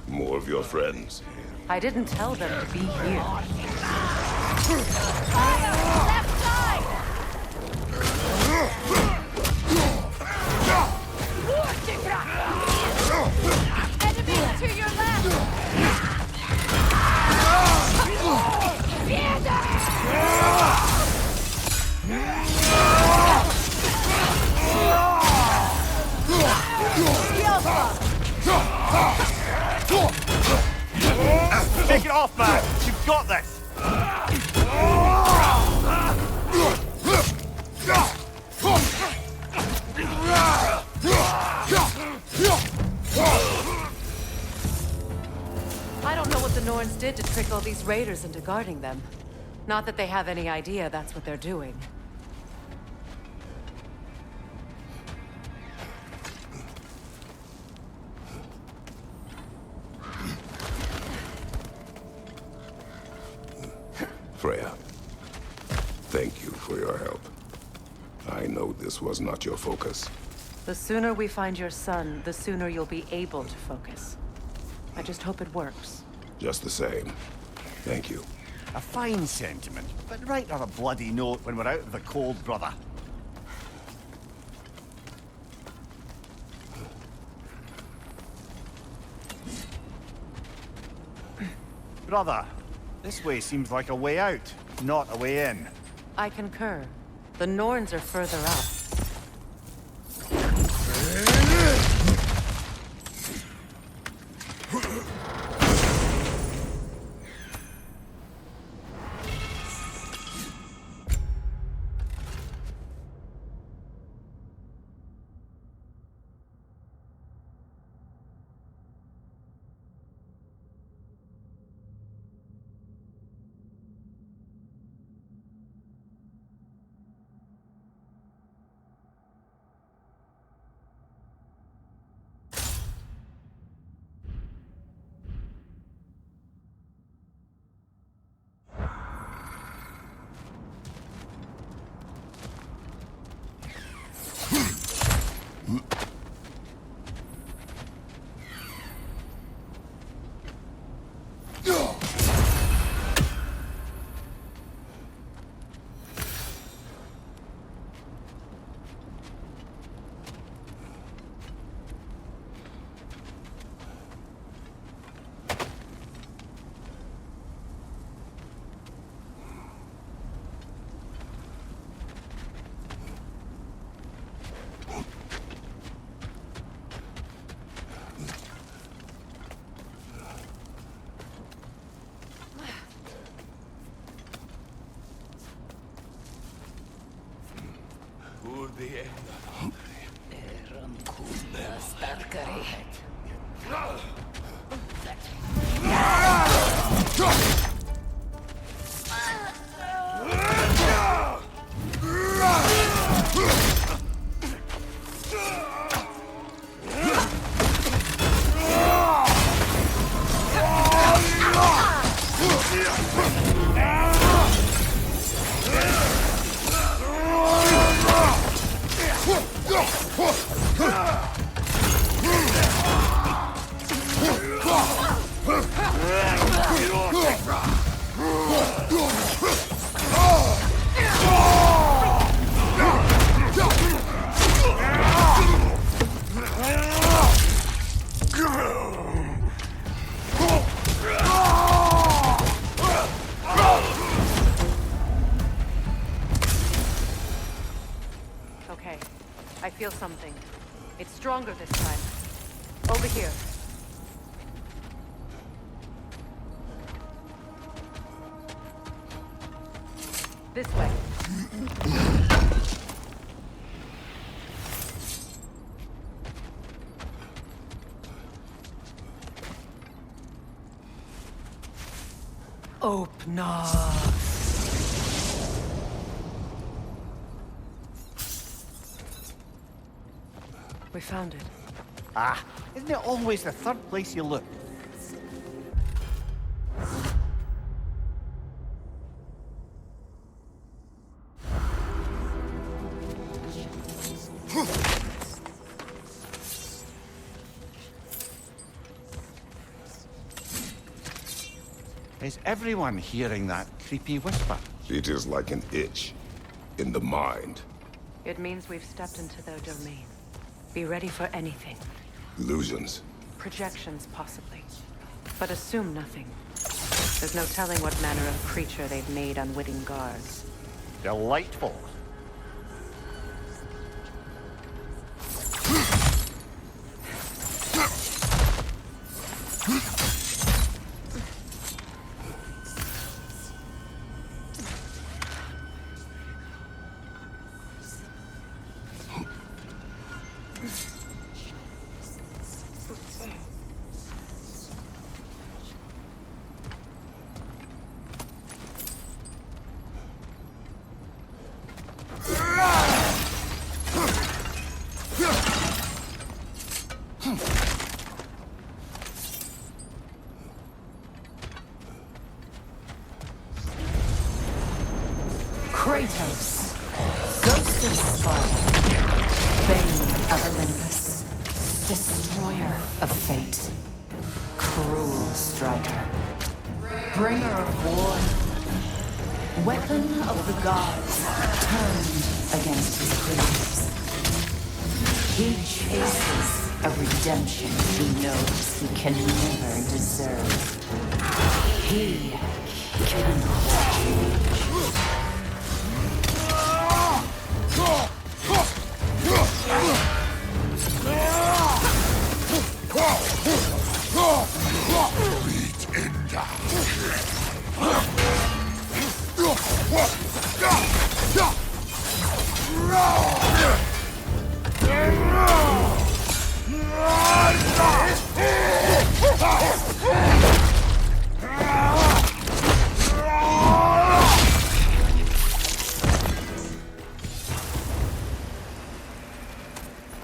Speaker 3: More of your friends.
Speaker 1: I didn't tell them to be here.
Speaker 5: Left side! Enemy to your left!
Speaker 2: Take it off, man! You've got this!
Speaker 1: I don't know what the Norns did to trick all these raiders into guarding them. Not that they have any idea that's what they're doing.
Speaker 3: Freya, thank you for your help. I know this was not your focus.
Speaker 1: The sooner we find your son, the sooner you'll be able to focus. I just hope it works.
Speaker 3: Just the same, thank you.
Speaker 2: A fine sentiment, but write her a bloody note when we're out of the cold, brother. Brother, this way seems like a way out, not a way in.
Speaker 1: I concur. The Norns are further up. Okay, I feel something. It's stronger this time. Over here. This way. Open up. We found it.
Speaker 2: Ah, isn't it always the third place you look? Is everyone hearing that creepy whisper?
Speaker 3: It is like an itch in the mind.
Speaker 1: It means we've stepped into their domain. Be ready for anything.
Speaker 3: Illusions.
Speaker 1: Projections, possibly. But assume nothing. There's no telling what manner of creature they've made unwitting guards.
Speaker 2: Delightful.
Speaker 1: Kratos, Ghost of Sparta, Bane of Olympus, Destroyer of Fate, Cruel Striker, Bringer of War, Weapon of the Gods, turned against his creatures. He chases a redemption he knows he can never deserve. He cannot change.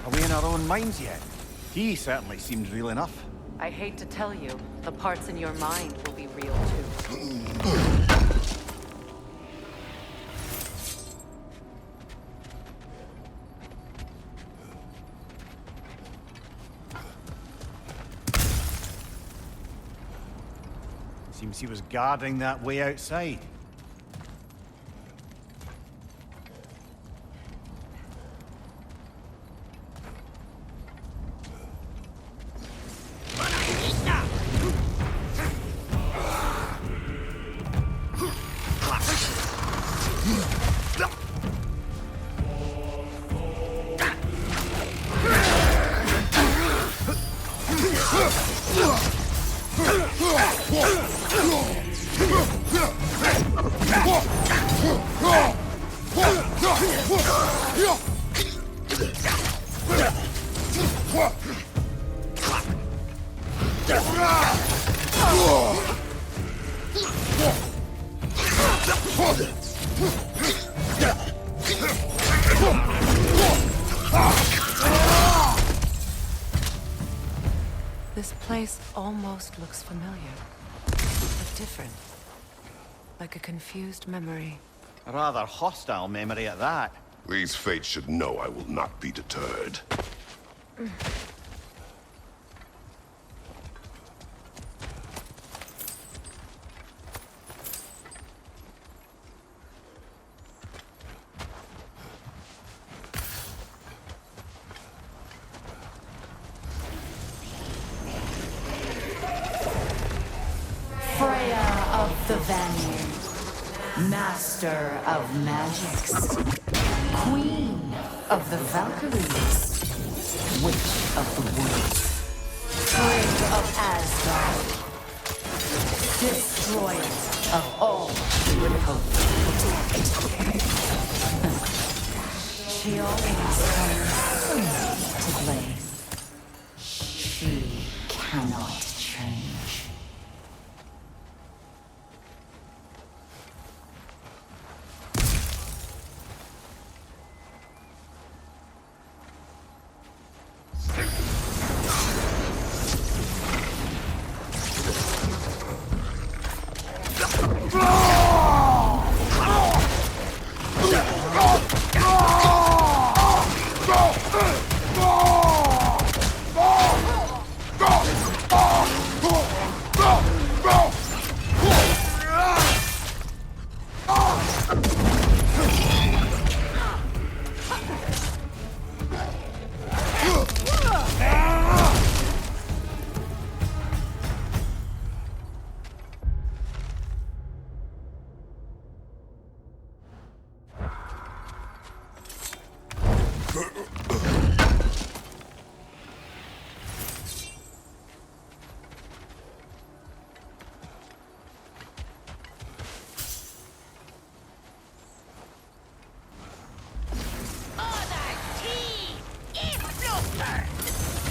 Speaker 2: Are we in our own minds yet? He certainly seemed real enough.
Speaker 1: I hate to tell you, the parts in your mind will be real too.
Speaker 2: Seems he was guarding that way outside.
Speaker 1: This place almost looks familiar, but different. Like a confused memory.
Speaker 2: A rather hostile memory at that.
Speaker 3: These fates should know I will not be deterred.
Speaker 9: Freya of the Vanir, Master of Magics, Queen of the Valkyries, Witch of the Woods, Frigg of Asgard, Destroyer of all who would hope to protect. She always comes to blame. She cannot change.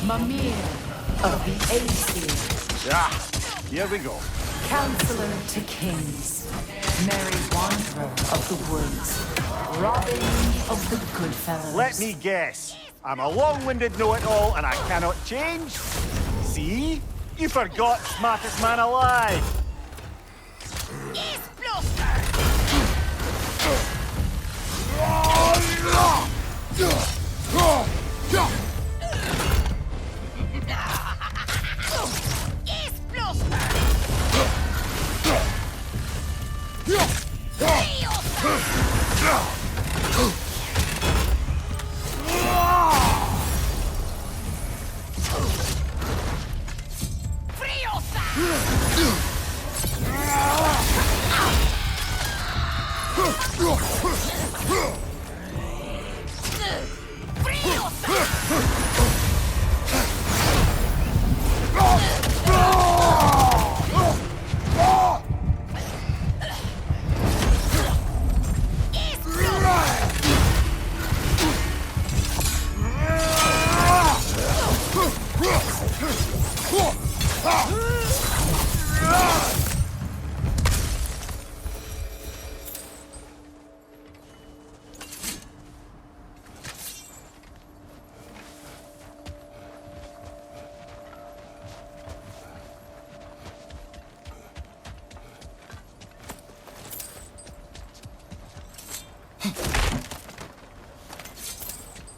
Speaker 9: Mimir of the Aesir.
Speaker 2: Yeah, here we go.
Speaker 9: Counselor to kings. Merry Wanderer of the woods. Robin of the Goodfellows.
Speaker 2: Let me guess. I'm a long-winded know-it-all and I cannot change? See? You forgot smartest man alive.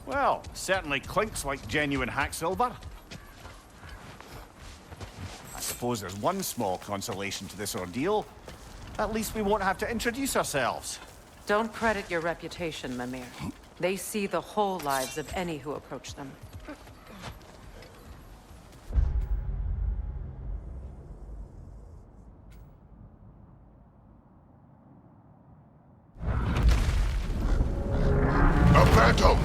Speaker 2: Well, certainly clinks like genuine hack silver. I suppose there's one small consolation to this ordeal. At least we won't have to introduce ourselves.
Speaker 1: Don't credit your reputation, Mimir. They see the whole lives of any who approach them.
Speaker 3: A phantom!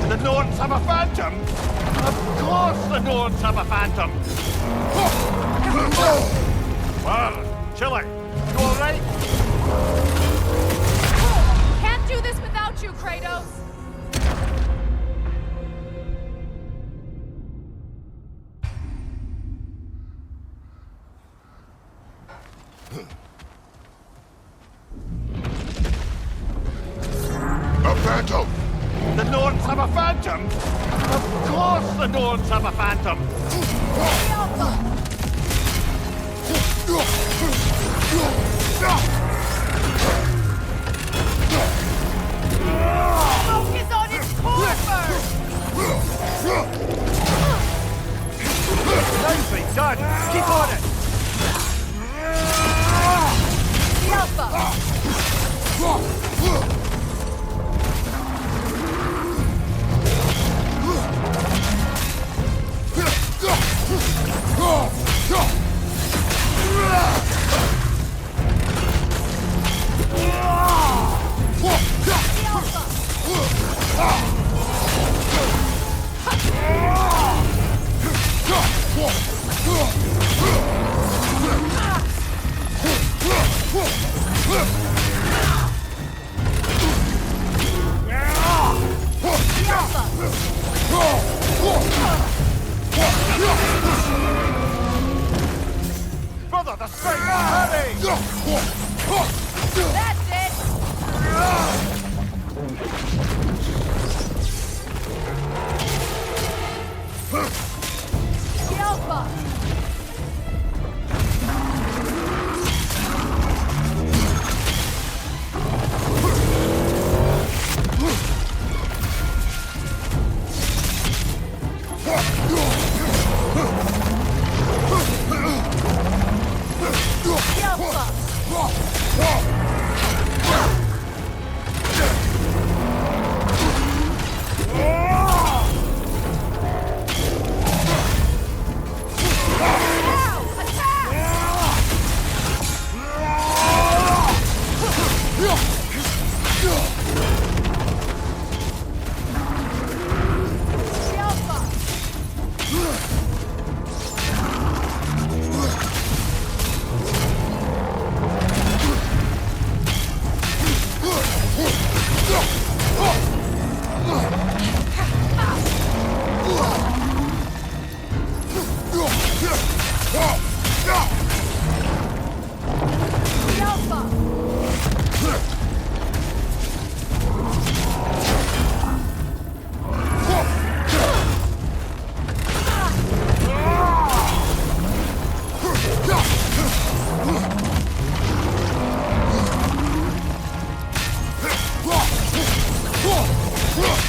Speaker 2: The Norse have a phantom? Of course the Norse have a phantom! Well, Chile, you all right?
Speaker 5: Can't do this without you, Kratos!
Speaker 3: A phantom!
Speaker 6: The Norns have a phantom? Of course the Norns have a phantom!
Speaker 5: Focus on its core first!
Speaker 6: Nicely done! Keep on it!
Speaker 5: The Alpha!
Speaker 6: Brother, the straight hurry!
Speaker 5: That's it! The Alpha!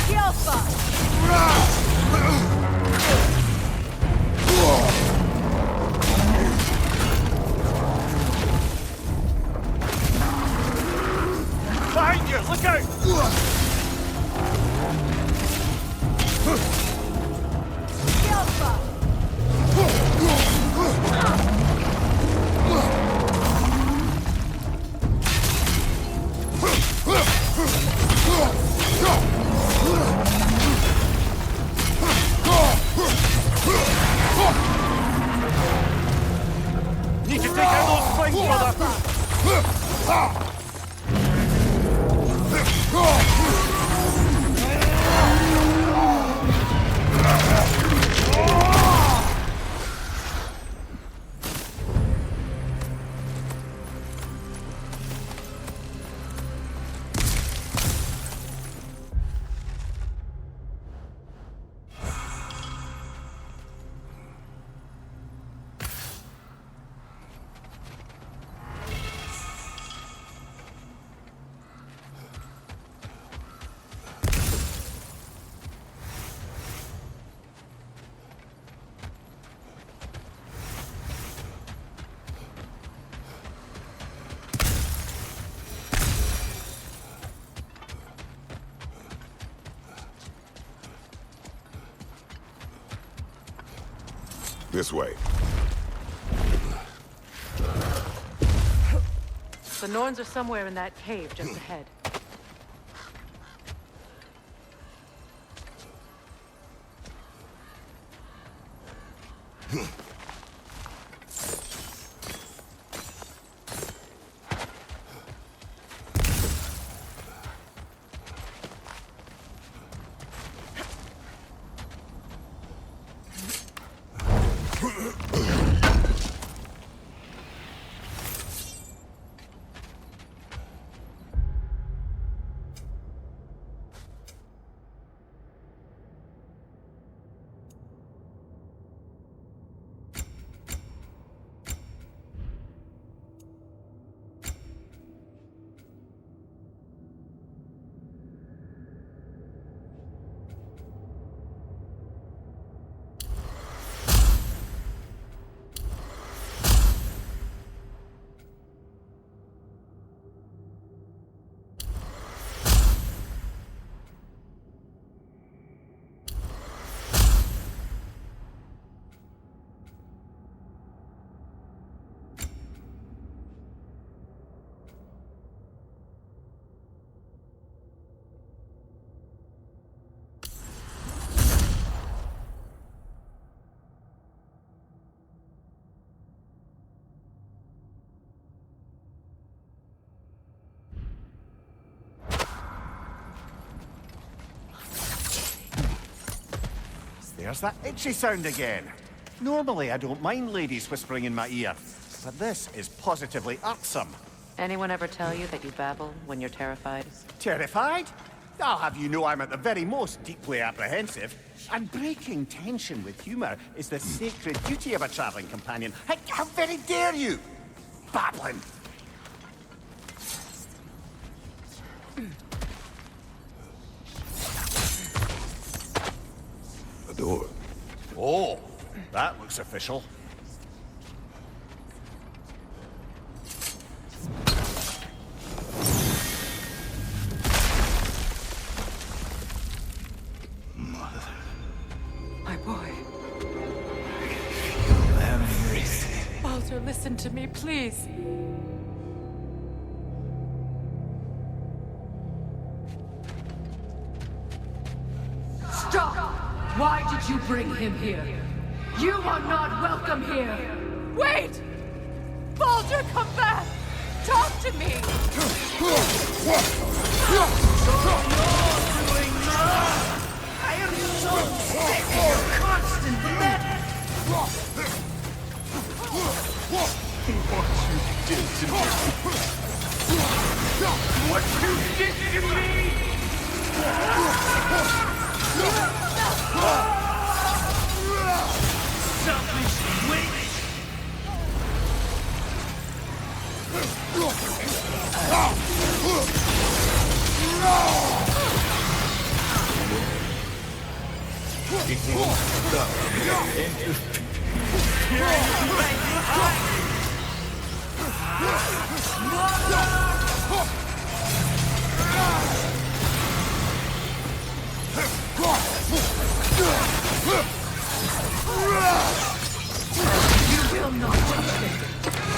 Speaker 5: The Alpha!
Speaker 6: Behind you! Look out!
Speaker 5: The Alpha!
Speaker 6: Need to take out those flanks, brother!
Speaker 3: This way.
Speaker 1: The Norns are somewhere in that cave just ahead.
Speaker 2: There's that itchy sound again. Normally, I don't mind ladies whispering in my ear, but this is positively irksome.
Speaker 1: Anyone ever tell you that you babble when you're terrified?
Speaker 2: Terrified? I'll have you know I'm at the very most deeply apprehensive. And breaking tension with humor is the sacred duty of a traveling companion. How very dare you! Babbling!
Speaker 3: A door.
Speaker 2: Oh, that looks official.
Speaker 1: My boy. Baldur, listen to me, please.
Speaker 4: Stop! Why did you bring him here? You are not welcome here!
Speaker 5: Wait! Baldur, come back! Talk to me!
Speaker 4: I am so sick of your constant letter! What you did to me! Selfish witch! You will not touch him!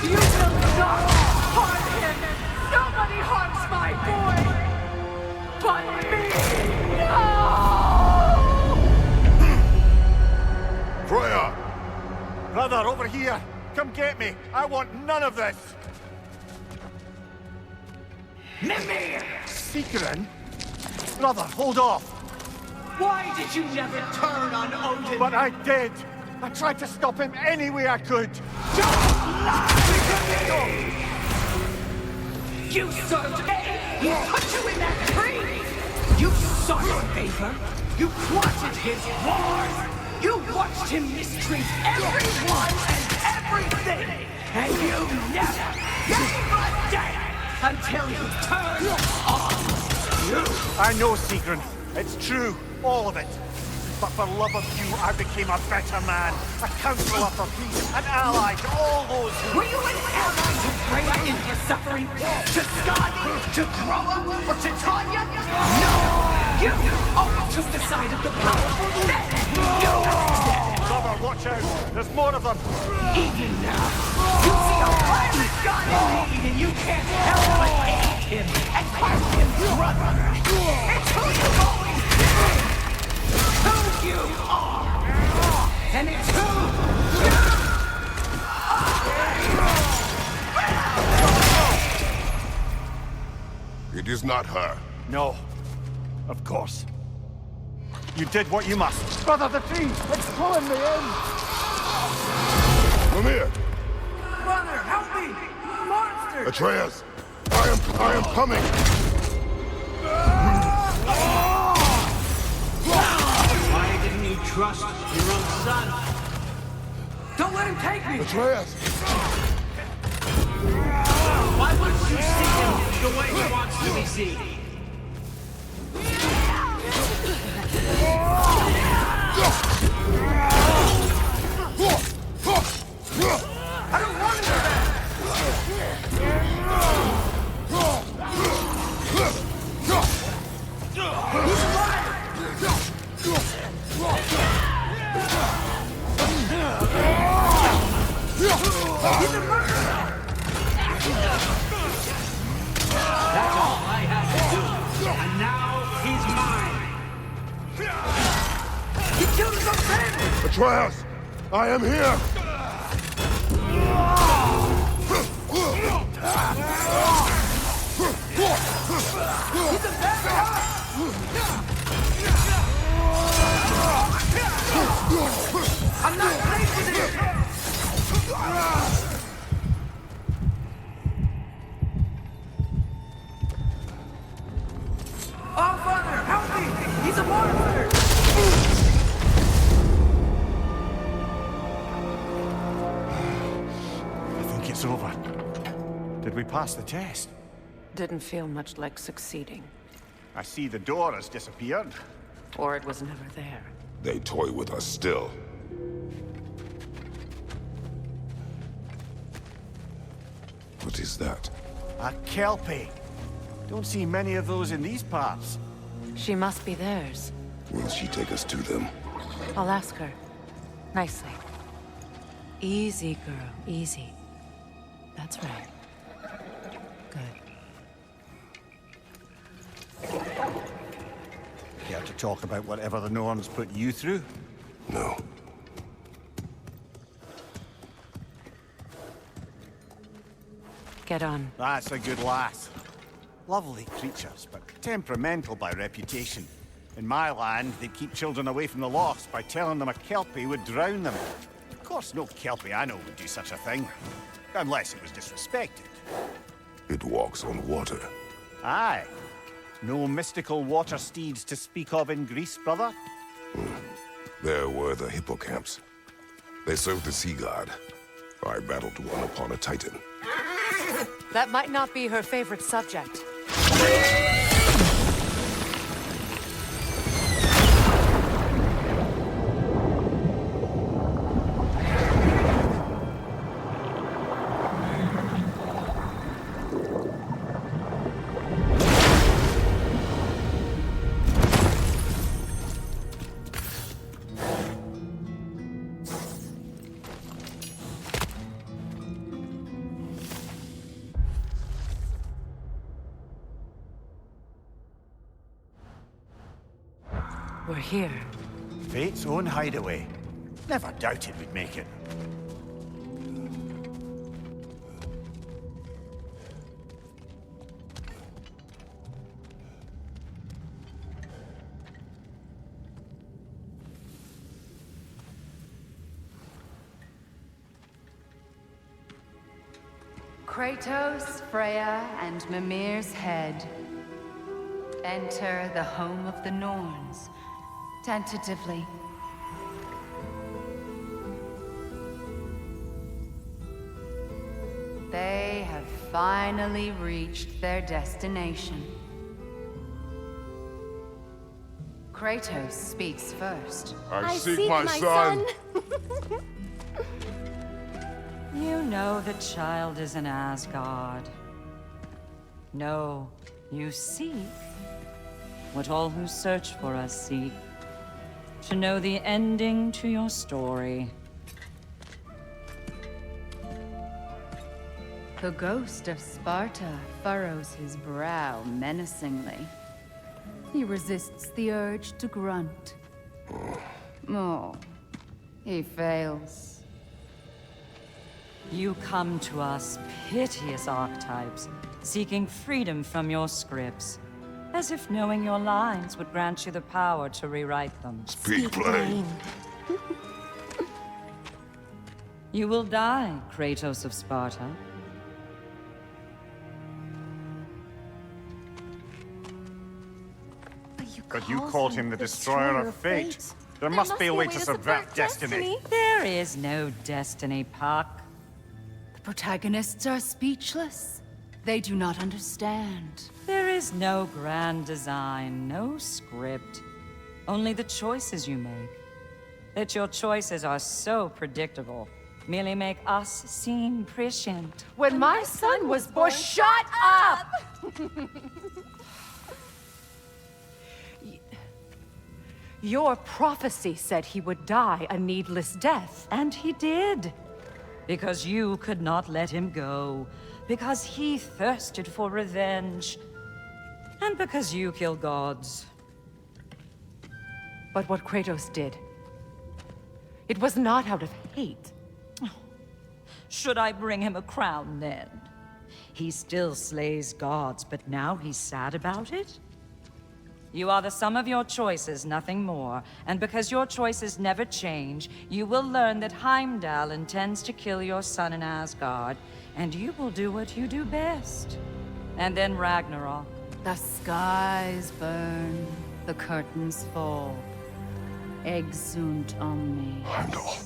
Speaker 4: You will not harm him! Nobody harms my boy! But me! No!
Speaker 3: Freya!
Speaker 2: Brother, over here! Come get me! I want none of this!
Speaker 4: Mimir!
Speaker 2: Seekerin? Brother, hold off!
Speaker 4: Why did you never turn on Odin?
Speaker 2: But I did! I tried to stop him any way I could!
Speaker 4: You served me! He put you in that tree! You sought his favor! You plotted his wars! You watched him mistreat everyone and everything! And you never gave a damn until you turned on you!
Speaker 2: I know, Seekerin. It's true. All of it. But for love of you, I became a better man. A counselor for peace. An ally to all those who...
Speaker 4: Were you an ally to Freya in her suffering? To Skadi? To Groa? Or to Tanya? No! You always took the side of the powerful men! You instead!
Speaker 2: Brother, watch out! There's more of them!
Speaker 4: Even now, you see a violent god in need and you can't help but hate him and call him brother! It's who you've always been! Who you are! And it's who you
Speaker 3: It is not her.
Speaker 2: No. Of course. You did what you must. Brother, the tree! It's pulling me in!
Speaker 3: Mimir!
Speaker 4: Brother, help me! Monster!
Speaker 3: Atreus! I am coming!
Speaker 4: Why didn't you trust your own son? Don't let him take me!
Speaker 3: Atreus!
Speaker 4: Why wouldn't you see him the way he wants to be seen? I don't want to do that! He's a liar! He's a murderer! That's all I had to do. And now he's mine. He killed his own family!
Speaker 3: Atreus! I am here!
Speaker 4: He's a bad guy!
Speaker 2: it's over. Did we pass the test?
Speaker 1: Didn't feel much like succeeding.
Speaker 2: I see the door has disappeared.
Speaker 1: Or it was never there.
Speaker 3: They toy with us still. What is that?
Speaker 2: A Kelpie. Don't see many of those in these parts.
Speaker 1: She must be theirs.
Speaker 3: Will she take us to them?
Speaker 1: I'll ask her. Nicely. Easy, girl. Easy. That's right. Good.
Speaker 2: Care to talk about whatever the Norns put you through?
Speaker 3: No.
Speaker 1: Get on.
Speaker 2: That's a good lass. Lovely creatures, but temperamental by reputation. In my land, they'd keep children away from the lost by telling them a Kelpie would drown them. Of course, no Kelpie I know would do such a thing. Unless it was disrespected.
Speaker 3: It walks on water.
Speaker 2: Aye. No mystical water steeds to speak of in Greece, brother?
Speaker 3: There were the hippocamps. They served the sea god. I battled one upon a titan.
Speaker 1: That might not be her favorite subject. We're here.
Speaker 2: Fate's own hideaway. Never doubted we'd make it.
Speaker 9: Kratos, Freya, and Mimir's head. Enter the home of the Norns. Tentatively. They have finally reached their destination. Kratos speaks first.
Speaker 3: I seek my son!
Speaker 10: You know the child is in Asgard. No, you seek what all who search for us seek. To know the ending to your story.
Speaker 9: The ghost of Sparta furrows his brow menacingly. He resists the urge to grunt. Oh, he fails.
Speaker 10: You come to us, piteous archetypes, seeking freedom from your scripts. As if knowing your lines would grant you the power to rewrite them.
Speaker 3: Speak plain.
Speaker 10: You will die, Kratos of Sparta.
Speaker 2: But you called him the destroyer of fate. There must be a way to subvert destiny.
Speaker 10: There is no destiny, Puck.
Speaker 9: The protagonists are speechless. They do not understand.
Speaker 10: There is no grand design, no script. Only the choices you make. That your choices are so predictable, merely make us seem prescient.
Speaker 5: When my son was born, shut up! Your prophecy said he would die a needless death.
Speaker 10: And he did. Because you could not let him go. Because he thirsted for revenge. And because you kill gods.
Speaker 5: But what Kratos did, it was not out of hate.
Speaker 10: Should I bring him a crown then? He still slays gods, but now he's sad about it? You are the sum of your choices, nothing more. And because your choices never change, you will learn that Heimdall intends to kill your son in Asgard, and you will do what you do best. And then Ragnarok.
Speaker 9: The skies burn, the curtains fall. Exunt omnes.
Speaker 3: Heimdall.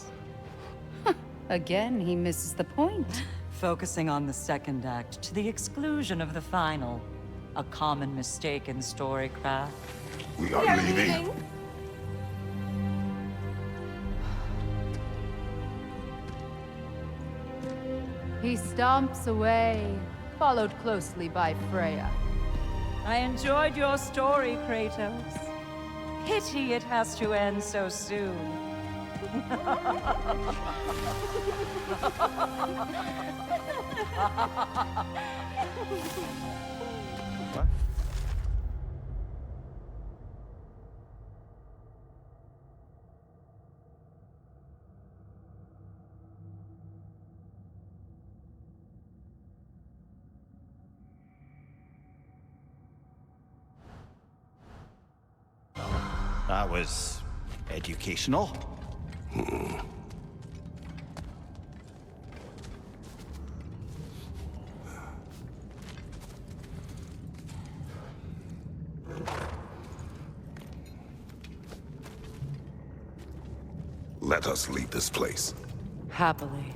Speaker 9: Again, he misses the point.
Speaker 10: Focusing on the second act to the exclusion of the final. A common mistake in storycraft.
Speaker 3: We are leaving.
Speaker 5: He stomps away, followed closely by Freya.
Speaker 10: I enjoyed your story, Kratos. Pity it has to end so soon.
Speaker 2: What? That was educational.
Speaker 3: Let us leave this place.
Speaker 1: Happily.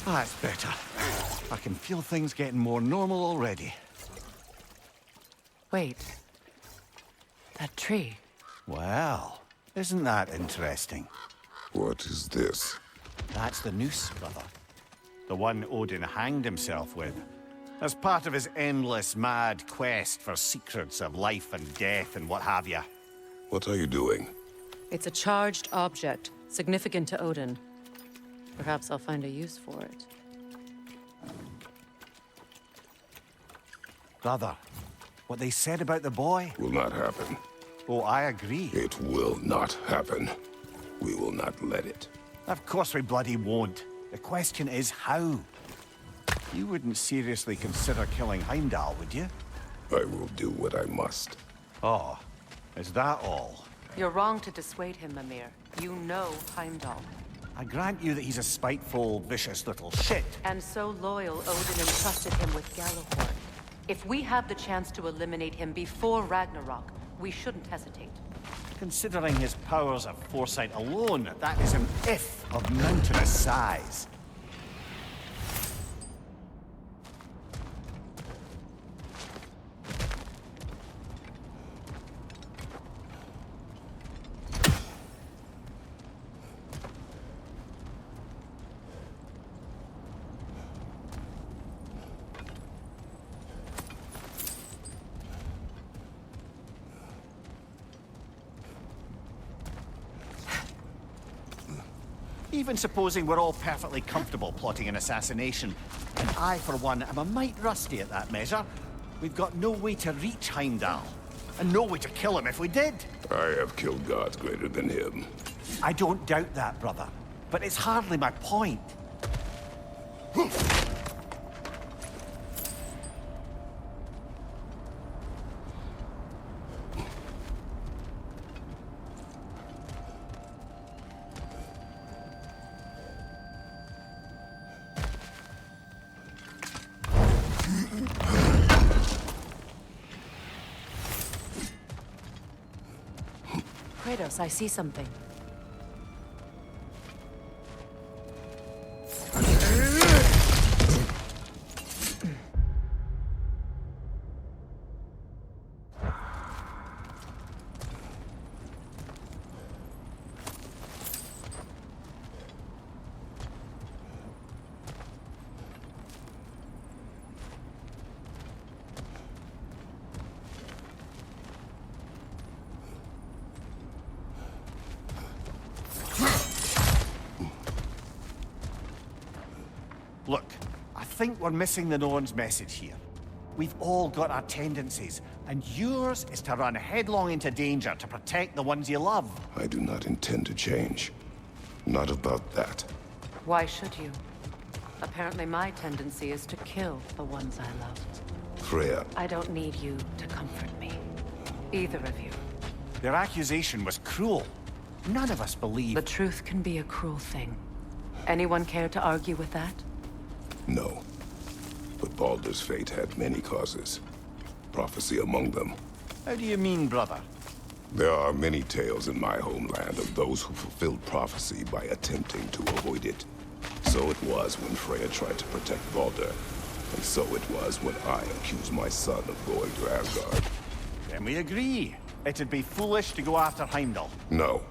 Speaker 2: That's better. I can feel things getting more normal already.
Speaker 1: Wait. That tree.
Speaker 2: Well, isn't that interesting?
Speaker 3: What is this?
Speaker 2: That's the noose, brother. The one Odin hanged himself with, as part of his endless, mad quest for secrets of life and death and what have you.
Speaker 3: What are you doing?
Speaker 1: It's a charged object, significant to Odin. Perhaps I'll find a use for it.
Speaker 2: Brother, what they said about the boy?
Speaker 3: Will not happen.
Speaker 2: Oh, I agree.
Speaker 3: It will not happen. We will not let it.
Speaker 2: Of course we bloody won't. The question is how. You wouldn't seriously consider killing Heimdall, would you?
Speaker 3: I will do what I must.
Speaker 2: Oh, is that all?
Speaker 1: You're wrong to dissuade him, Mimir. You know Heimdall.
Speaker 2: I grant you that he's a spiteful, vicious little shit.
Speaker 1: And so loyal, Odin entrusted him with Gjallarhorn. If we have the chance to eliminate him before Ragnarok, we shouldn't hesitate.
Speaker 2: Considering his powers of foresight alone, that is an if of mountainous size. Even supposing we're all perfectly comfortable plotting an assassination, and I, for one, am a mite rusty at that measure, we've got no way to reach Heimdall, and no way to kill him if we did.
Speaker 3: I have killed gods greater than him.
Speaker 2: I don't doubt that, brother, but it's hardly my point.
Speaker 1: Kratos, I see something.
Speaker 2: Look, I think we're missing the Norn's message here. We've all got our tendencies, and yours is to run headlong into danger to protect the ones you love.
Speaker 3: I do not intend to change. Not about that.
Speaker 1: Why should you? Apparently my tendency is to kill the ones I love.
Speaker 3: Freya,
Speaker 1: I don't need you to comfort me. Either of you.
Speaker 2: Their accusation was cruel. None of us believe...
Speaker 1: The truth can be a cruel thing. Anyone care to argue with that?
Speaker 3: no. Baldur's fate had many causes. Prophecy among them.
Speaker 2: How do you mean, brother?
Speaker 3: There are many tales in my homeland of those who fulfilled prophecy by attempting to avoid it. So it was when Freya tried to protect Baldur. And so it was when I accused my son of going to Asgard.
Speaker 2: Then we agree. It'd be foolish to go after Heimdall.
Speaker 3: No.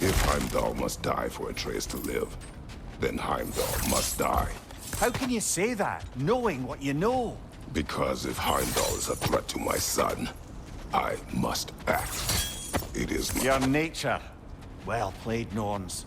Speaker 3: If Heimdall must die for Atreus to live, then Heimdall must die.
Speaker 2: How can you say that, knowing what you know?
Speaker 3: Because if Heimdall is a threat to my son, I must act. It is my...
Speaker 2: Your nature. Well played, Norns.